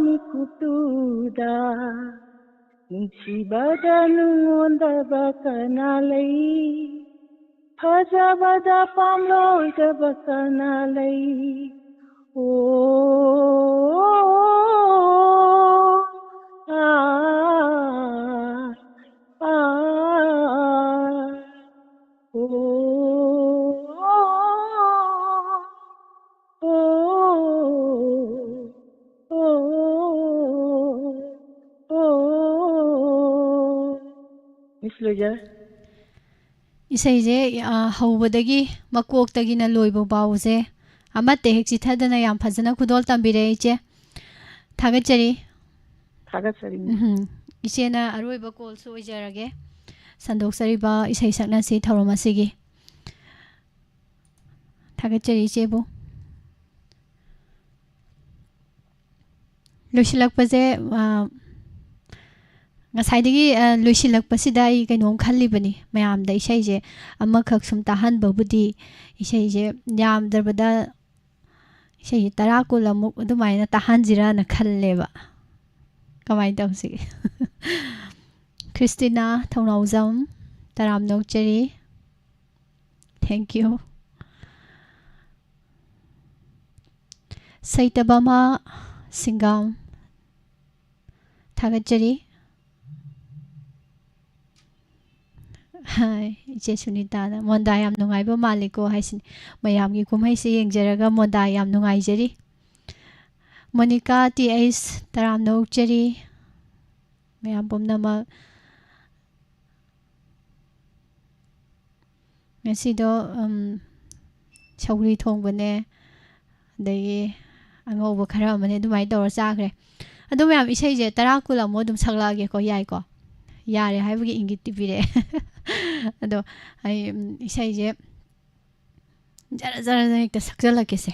ꯃꯤꯀꯨꯞꯇꯨꯗ ꯅꯨꯡꯁꯤꯕꯗ ꯅꯉꯣꯟꯗꯕ ꯀꯅꯥ ꯂꯩ ꯐꯖꯕꯗ ꯄꯥꯝꯂꯣꯏꯗꯕ ꯀꯅꯥ ꯂꯩ Miss Loijer ꯏꯁꯩꯁꯦ ꯍꯧꯕꯗꯒꯤ ꯃꯀꯣꯛꯇꯒꯤꯅ ꯂꯣꯏꯕ ꯐꯥꯎꯕꯁꯦ ꯑꯃꯠꯇ ꯍꯦꯛ ꯆꯤꯊꯗꯅ ꯌꯥꯝ ꯐꯖꯅ ꯈꯨꯗꯣꯜ ꯇꯝꯕꯤꯔꯛꯑꯦ ꯏꯆꯦ ꯊꯥꯒꯠꯆꯔꯤ ꯏꯆꯦꯅ ꯑꯔꯣꯏꯕ ꯀꯣꯜꯁꯨ ꯑꯣꯏꯖꯔꯒꯦ ꯁꯟꯗꯣꯛꯆꯔꯤꯕ ꯏꯁꯩ ꯁꯛꯅꯁꯤ ꯊꯧꯔꯝ ꯑꯁꯤꯒꯤ ꯊꯥꯒꯠꯆꯔꯤ ꯏꯆꯦꯕꯨ ꯂꯣꯏꯁꯤꯜꯂꯛꯄꯁꯦ ꯉꯁꯥꯏꯗꯒꯤ ꯂꯣꯏꯁꯤꯜꯂꯛꯄꯁꯤꯗ ꯑꯩ ꯀꯩꯅꯣꯝ ꯈꯜꯂꯤꯕꯅꯤ ꯃꯌꯥꯝꯗ ꯏꯁꯩꯁꯦ ꯑꯃꯈꯛ ꯁꯨꯝ ꯇꯥꯍꯟꯕꯕꯨꯗꯤ ꯏꯁꯩꯁꯦ ꯌꯥꯝꯗ꯭ꯔꯕꯗ ꯏꯁꯩꯁꯦ 10 ꯀꯨꯟ ꯑꯃꯨꯛ ꯑꯗꯨꯃꯥꯏꯅ ꯇꯥꯍꯟꯁꯤꯔꯅ ꯈꯜꯂꯦꯕ ꯀꯃꯥꯏꯅ ꯇꯧꯁꯤꯒꯦ ꯈ꯭ꯔꯤꯁꯇꯤꯅꯥ ꯊꯧꯅꯥꯎꯖꯝ ꯇꯔꯥꯝ ꯅꯣꯛꯆꯔꯤ ꯊꯦꯡꯛ ꯌꯨ ꯁꯩꯇꯕꯃꯥ ꯁꯤꯡꯒꯥꯝ ꯊꯥꯒꯠꯆꯔꯤ ꯏꯆꯦ ꯁꯨꯅꯤꯇꯥꯅ ꯃꯣꯟꯗꯥ ꯌꯥꯝ ꯅꯨꯡꯉꯥꯏꯕ ꯃꯥꯜꯂꯤꯀꯣ ꯍꯥꯏꯁꯤꯅꯤ ꯃꯌꯥꯝꯒꯤ ꯀꯨꯝꯍꯩꯁꯦ ꯌꯦꯡꯖꯔꯒ ꯃꯣꯟꯗꯥ ꯌꯥꯝ ꯅꯨꯡꯉꯥꯏꯖꯔꯤ ꯃꯣꯅꯤꯀꯥ ꯇꯤ ꯑꯩꯁ ꯇꯔꯥꯝꯅ ꯑꯣꯛꯆꯔꯤ ꯃꯌꯥꯝ ꯄꯨꯝꯅꯃꯛ ꯉꯁꯤꯗꯣ ꯁꯧꯒ꯭ꯔꯤ ꯊꯣꯡꯕꯅꯦ ꯑꯗꯒꯤ ꯑꯉꯧꯕ ꯈꯔ ꯑꯃꯅꯦ ꯑꯗꯨꯃꯥꯏꯅ ꯇꯧꯔ ꯆꯥꯈ꯭ರೆ ꯑꯗꯣ ꯃꯌꯥꯝ ꯏꯁꯩꯁꯦ 10 ꯀꯨꯟ ꯑꯃꯨꯛ ꯑꯗꯨꯝ ꯁꯛꯂꯛꯑꯒꯦꯀꯣ ꯌꯥꯏꯀꯣ ꯌꯥꯔꯦ ꯍꯥꯏꯕꯒꯤ ꯏꯪꯒꯤꯠꯇꯤ ꯄꯤꯔꯛꯑꯦ ꯑꯗꯣ ꯑꯩ ꯏꯁꯩꯁꯦ ꯖꯔ ꯖꯔ ꯍꯦꯛꯇ ꯁꯛꯆꯜꯂꯛꯀꯦꯁꯦ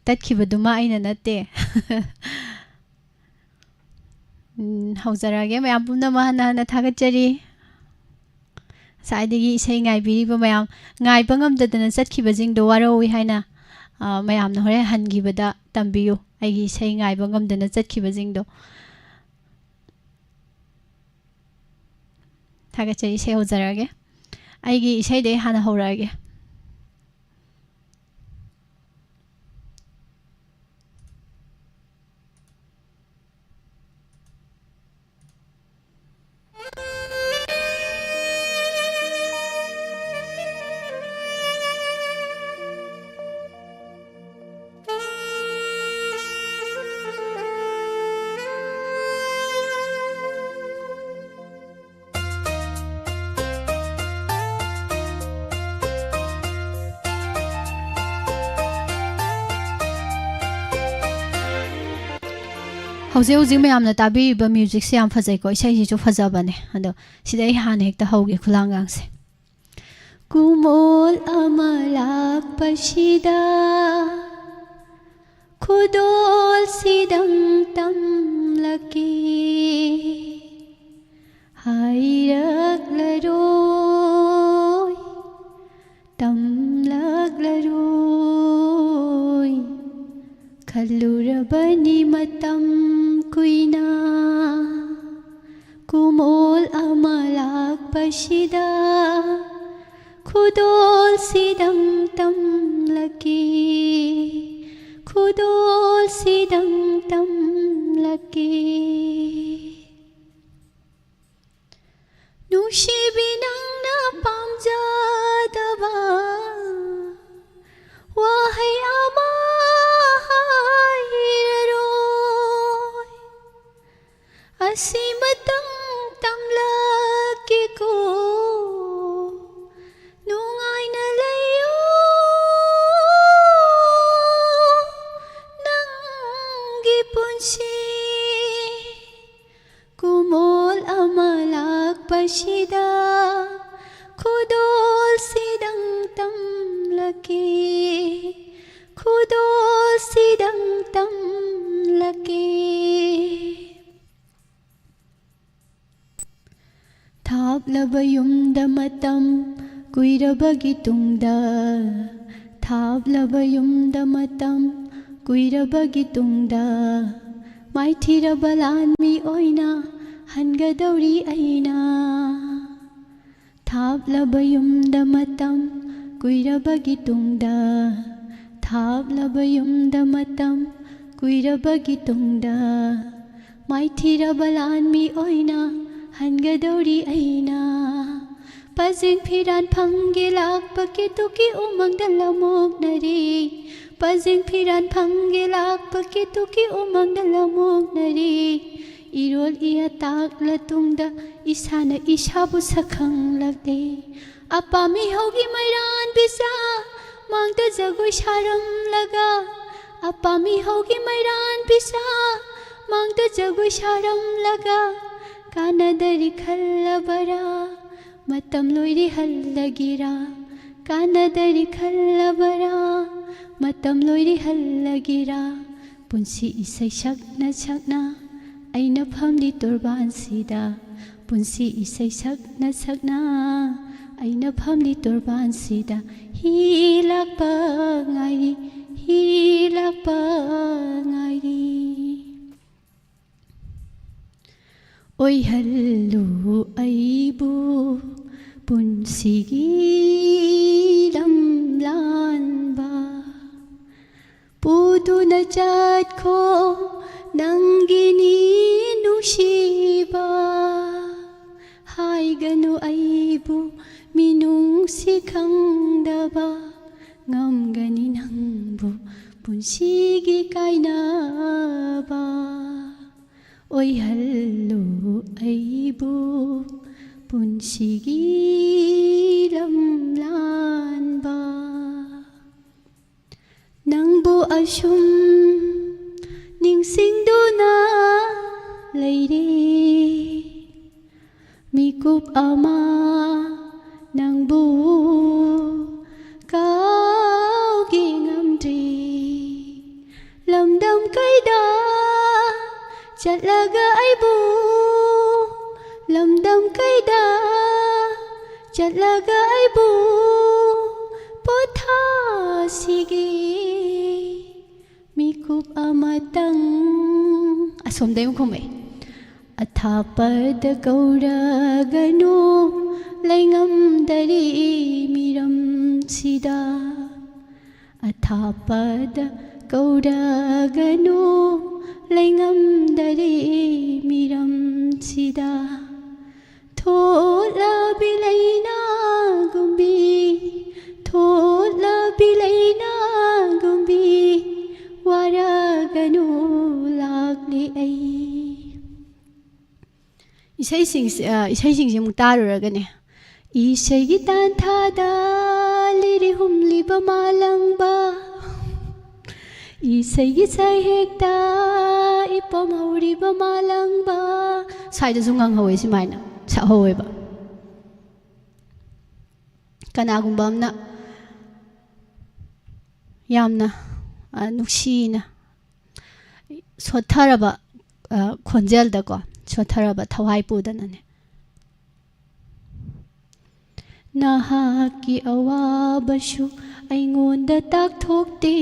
ꯇꯠꯈꯤꯕꯗꯨꯃ ꯑꯩꯅ ꯅꯠꯇꯦ ꯍꯧꯖꯔꯒꯦ ꯃꯌꯥꯝ ꯄꯨꯝꯅꯃꯛ ꯍꯟꯅ ꯊꯥꯒꯠꯆꯔꯤ ꯉꯁꯥꯏꯗꯒꯤ ꯏꯁꯩ ꯉꯥꯏꯕꯤꯔꯤꯕ ꯃꯌꯥꯝ ꯉꯥꯏꯕ ꯉꯝꯗꯗꯅ ꯆꯠꯈꯤꯕꯁꯤꯡꯗꯣ ꯋꯥꯔꯧꯏ ꯍꯥꯏꯅ ꯃꯌꯥꯝꯅ ꯍꯣꯔꯦꯟ ꯍꯟꯈꯤꯕꯗ ꯇꯝꯕꯤꯌꯨ ꯑꯩꯒꯤ ꯏꯁꯩ ꯉꯥꯏꯕ ꯉꯝꯗꯅ ꯆꯠꯈꯤꯕꯁꯤꯡꯗꯣ ꯊꯥꯒꯠꯆꯔꯤ ꯏꯁꯩ ꯍꯧꯖꯔꯒꯦ ꯑꯩꯒꯤ ꯏꯁꯩꯗꯩ ꯍꯥꯟꯅ ꯍꯧꯔꯛꯑꯒꯦ ꯍꯧꯖꯤꯛ ꯍꯧꯖꯤꯛ ꯃꯌꯥꯝꯅ ꯇꯥꯕꯤꯔꯤꯕ ꯃ꯭ꯌꯨꯖꯤꯛꯁꯦ ꯌꯥꯝ ꯐꯖꯩꯀꯣ ꯏꯁꯩꯁꯤꯁꯨ ꯐꯖꯕꯅꯦ ꯑꯗꯣ ꯁꯤꯗ ꯑꯩ ꯍꯥꯟꯅ ꯍꯦꯛꯇ ꯍꯧꯒꯦ ꯈꯨꯂꯥꯡꯒꯥꯡꯁꯦ ꯀꯨꯃꯣꯜ ꯑꯃ ꯂꯥꯛꯄꯁꯤꯗ ꯈꯨꯗꯣꯜꯁꯤꯗꯪ ꯇꯝꯂꯛꯀꯦ ꯍꯥꯏꯔꯛꯂꯔꯣꯏ ꯇꯝꯂꯛꯂꯔꯣꯏ ꯈꯜꯂꯨꯔꯕꯅꯤ ꯃꯇꯝ ꯀꯨꯏꯅ ꯀꯨꯃꯣꯜ ꯑꯃ ꯂꯥꯛꯄꯁꯤꯗ ꯈꯨꯗꯣꯜꯁꯤꯗꯪ ꯇꯝꯂꯛꯀꯦ ꯈꯨꯗꯣꯜꯁꯤꯗꯪ ꯇꯝꯂꯛꯀꯦ ꯅꯨꯡꯁꯤꯕꯤ ꯅꯪꯅ ꯄꯥꯝꯖꯗꯕ ꯋꯥꯍꯩ ꯑꯃ ꯍꯥꯏꯔꯔꯣꯏ ꯑꯁꯤꯃꯇꯪ ꯇꯝꯂꯛꯀꯦꯀꯣ ꯅꯨꯡꯉꯥꯏꯅ ꯂꯩꯌꯣ ꯅꯪꯒꯤ ꯄꯨꯟꯁꯤ ꯀꯨꯃꯣꯜ ꯑꯃ ꯂꯥꯛꯄꯁꯤꯗ ꯈꯨꯗꯣꯜꯁꯤꯗꯪ ꯇꯝꯂꯛꯀꯦ ꯈꯨꯗꯣꯜꯁꯤꯗꯪ ꯇꯝꯂꯛꯀꯦ ꯊꯥꯞꯂꯕ ꯌꯨꯝꯗ ꯃꯇꯝ ꯀꯨꯏꯔꯕꯒꯤ ꯇꯨꯡꯗ ꯊꯥꯞꯂꯕ ꯌꯨꯝꯗ ꯃꯇꯝ ꯀꯨꯏꯔꯕꯒꯤ ꯇꯨꯡꯗ ꯃꯥꯏꯊꯤꯔꯕ ꯂꯥꯟꯃꯤ ꯑꯣꯏꯅ ꯍꯟꯒꯗꯧꯔꯤ ꯑꯩꯅ ꯊꯥꯞꯂꯕ ꯌꯨꯝꯗ ꯃꯇꯝ ꯀꯨꯏꯔꯕꯒꯤ ꯇꯨꯡꯗ ꯊꯥꯞꯂꯕ ꯌꯨꯝꯗ ꯃꯇꯝ ꯀꯨꯏꯔꯕꯒꯤ ꯇꯨꯡꯗ ꯃꯥꯏꯊꯤꯔꯕ ꯂꯥꯟꯃꯤ ꯑꯣꯏꯅ ꯍꯟꯒꯗꯧꯔꯤ ꯑꯩꯅ ꯄꯖꯦꯡ ꯐꯤꯔꯥꯟ ꯐꯪꯒꯦ ꯂꯥꯛꯄꯒꯤ ꯇꯨꯀꯤ ꯎꯃꯪꯗ ꯂꯃꯣꯛꯅꯔꯤ ꯄꯖꯦꯡ ꯐꯤꯔꯥꯟ ꯐꯪꯒꯦ ꯂꯥꯛꯄꯒꯤ ꯇꯨꯀꯤ ꯎꯃꯪꯗ ꯂꯃꯣꯛꯅꯔꯤ irol iya takla tungda isana ishabu sakhang lagde apami hogi mairan bisa mangda jagoi sharam laga apami hogi mairan bisa mangda jagoi sharam laga kanadari khallabara matam loiri hallagira kanadari khallabara matam loiri hallagira punsi isai sakna sakna aina phamli torban sida punsi isai sakna sakna aina phamli torban sida hilakpa ngai oi hallu aibu punsigi lamlanba puduna jatko nangini nushiba haiganu aibu minung sikhangdaba ngamgani nangbu punsigi kainaba oi hallu aibu punsigi lamlanba nangbu asum ningsingduna leire mikup ama nangbu kaugi ngamdri lamdam kaida chatlaga aibu lamdam kaida chatlaga aibu potha sige mikup amatang asomdai khumai athapada gauraganu laingamdari miram sida athapada gauraganu laingamdari miram sida thola bilaina gumbi thola bilaina gumbi waraganu lakli ai isai muktaruragane isai gitan thada liri humliba malangba isai gisai hekta ipam hauriba malangba saida sungang hawe simaina sa haweba kanagumba amna yamna nuksina sotharaba khonjelda ko sotharaba thawai pudanane nahaki awabashu aingonda takthokte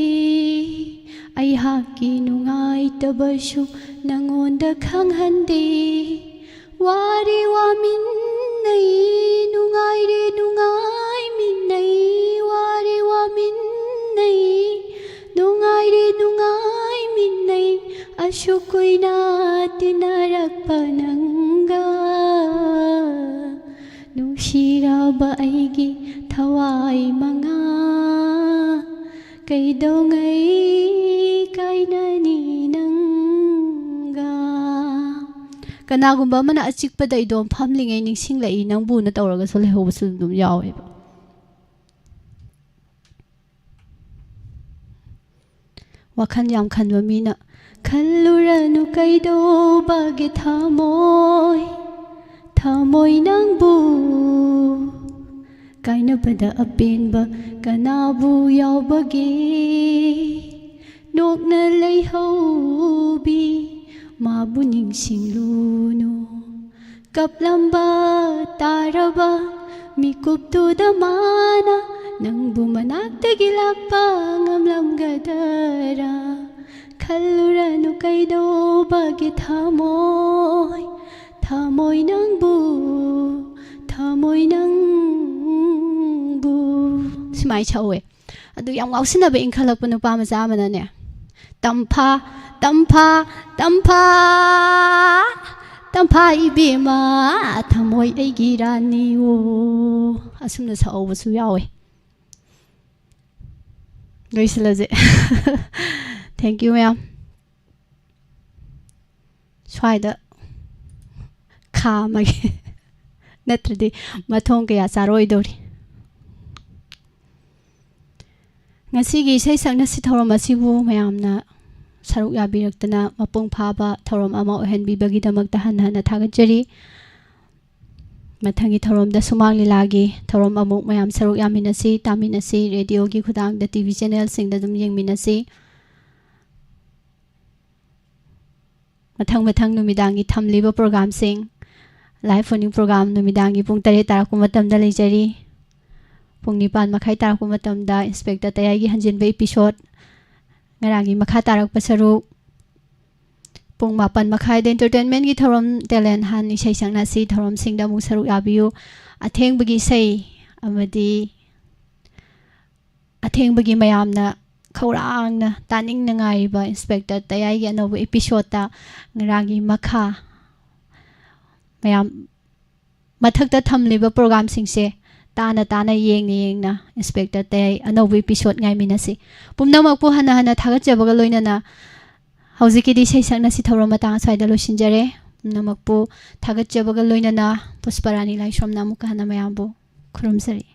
aihaki nungaitabashu nangonda khanghande wari waminnai nungaire nungai minnai wari waminnai nungaire nungai minnai ashukuina tinarakpa nanga nushiraba aigi thawai manga kaidongai kainani nanga kanagumba mana achikpada idom phamlingai ningsinglai nangbu na tawraga so lehobsu dum yaweba wakhan yam khanwa mina khalluranu kaidobage thamoi nangbu kainabada apenba kanabu yawbage nokna leihobi mabu ningsinglunu kaplamba taraba mikuptuda mana nangbu manaktagi lakpa ngamlamgadara khalluranu kaidobage thamoi nangbu simai chawe adu yam ngausinaba inkhalakpa nupa macha manane tampa ibema thamoi aigi rani o asumna saobasu yawe loisalaje thank you ma'am swaida ꯊꯥ ꯑꯃꯒꯤ ꯅꯠꯇ꯭ꯔꯗꯤ ꯃꯊꯣꯡ ꯀꯌꯥ ꯆꯥꯔꯣꯏꯗꯧꯔꯤ ꯉꯁꯤꯒꯤ ꯏꯁꯩ ꯁꯛꯅꯁꯤ ꯊꯧꯔꯝ ꯑꯁꯤꯕꯨ ꯃꯌꯥꯝꯅ ꯁꯔꯨꯛ ꯌꯥꯕꯤꯔꯛꯇꯅ ꯃꯄꯨꯡ ꯐꯥꯕ ꯊꯧꯔꯝ ꯑꯃ ꯑꯣꯏꯍꯟꯕꯤꯕꯒꯤꯗꯃꯛꯇ ꯍꯟꯅ ꯍꯟꯅ ꯊꯥꯒꯠꯆꯔꯤ ꯃꯊꯪꯒꯤ ꯊꯧꯔꯝꯗ ꯁꯨꯃꯥꯡ ꯂꯤꯂꯥꯒꯤ ꯊꯧꯔꯝ ꯑꯃꯨꯛ ꯃꯌꯥꯝ ꯁꯔꯨꯛ ꯌꯥꯃꯤꯟꯅꯁꯤ ꯇꯥꯃꯤꯟꯅꯁꯤ ꯔꯦꯗꯤꯑꯣꯒꯤ ꯈꯨꯠꯊꯥꯡꯗ ꯇꯤꯚꯤ ꯆꯦꯅꯦꯜꯁꯤꯡꯗ ꯑꯗꯨꯝ ꯌꯦꯡꯃꯤꯟꯅꯁꯤ ꯃꯊꯪ ꯅꯨꯃꯤꯗꯥꯡꯒꯤ ꯊꯝꯂꯤꯕ ꯄ꯭ꯔꯣꯒ꯭ꯔꯥꯝꯁꯤꯡ ꯂꯥꯏꯚ ꯐꯣꯟꯅꯤꯡ ꯄ꯭ꯔꯣꯒ꯭ꯔꯥꯝ ꯅꯨꯃꯤꯗꯥꯡꯒꯤ ꯄꯨꯡ 7 ꯇꯥꯔꯛꯄ ꯃꯇꯝꯗ ꯂꯩꯖꯔꯤ ꯄꯨꯡ 9:30 ꯇꯥꯔꯛꯄ ꯃꯇꯝꯗ ꯏꯟꯁꯄꯦꯛꯇꯔ ꯇꯌꯥꯏꯒꯤ ꯍꯟꯖꯤꯟꯕ episode ꯉꯔꯥꯡꯒꯤ ꯃꯈꯥ ꯇꯥꯔꯛꯄ ꯁꯔꯨꯛ ꯄꯨꯡ 8:30ꯗ entertainmentꯒꯤ ꯊꯧꯔꯝ ꯇꯦꯂꯦꯟ ꯍꯟ ꯏꯁꯩ ꯁꯛꯅꯁꯤ ꯊꯧꯔꯝꯁꯤꯡꯗ ꯑꯃꯨꯛ ꯁꯔꯨꯛ ꯌꯥꯕꯤꯌꯨ ꯑꯊꯦꯡꯕꯒꯤ ꯏꯁꯩ ꯑꯃꯗꯤ ꯑꯊꯦꯡꯕꯒꯤ ꯃꯌꯥꯝꯅ ꯈꯧꯔꯥꯡꯅ ꯇꯥꯅꯤꯡꯅ ꯉꯥꯏꯔꯤꯕ ꯏꯟꯁꯄꯦꯛꯇꯔ ꯇꯌꯥꯏꯒꯤ ꯑꯅꯧꯕ episodeꯇ ꯉꯔꯥꯡꯒꯤ ꯃꯈꯥ ꯃꯌꯥꯝ ꯃꯊꯛꯇ ꯊꯝꯂꯤꯕ ꯄ꯭ꯔꯣꯒ꯭ꯔꯥꯝꯁꯤꯡꯁꯦ ꯇꯥꯅ ꯌꯦꯡꯅ ꯏꯟꯁꯄꯦꯛꯇꯔ ꯇꯌꯥꯏ ꯑꯅꯧꯕ episode ꯉꯥꯏꯃꯤꯟꯅꯁꯤ ꯄꯨꯝꯅꯃꯛꯄꯨ ꯍꯟꯅ ꯊꯥꯒꯠꯆꯕꯒ ꯂꯣꯏꯅꯅ ꯍꯧꯖꯤꯛꯀꯤꯗꯤ ꯏꯁꯩ ꯁꯛꯅꯁꯤ ꯊꯧꯔꯝ ꯃꯇꯥꯡ ꯑꯁ꯭ꯋꯥꯏꯗ ꯂꯣꯏꯁꯤꯟꯖꯔꯦ ꯄꯨꯝꯅꯃꯛꯄꯨ ꯊꯥꯒꯠꯆꯕꯒ ꯂꯣꯏꯅꯅ ꯄꯨꯁꯄꯔꯥꯅꯤ ꯂꯥꯏꯁ꯭ꯔꯝꯅ ꯑꯃꯨꯛꯀ ꯍꯟꯅ ꯃꯌꯥꯝꯕꯨ ꯈꯨꯔꯨꯝꯖꯔꯤ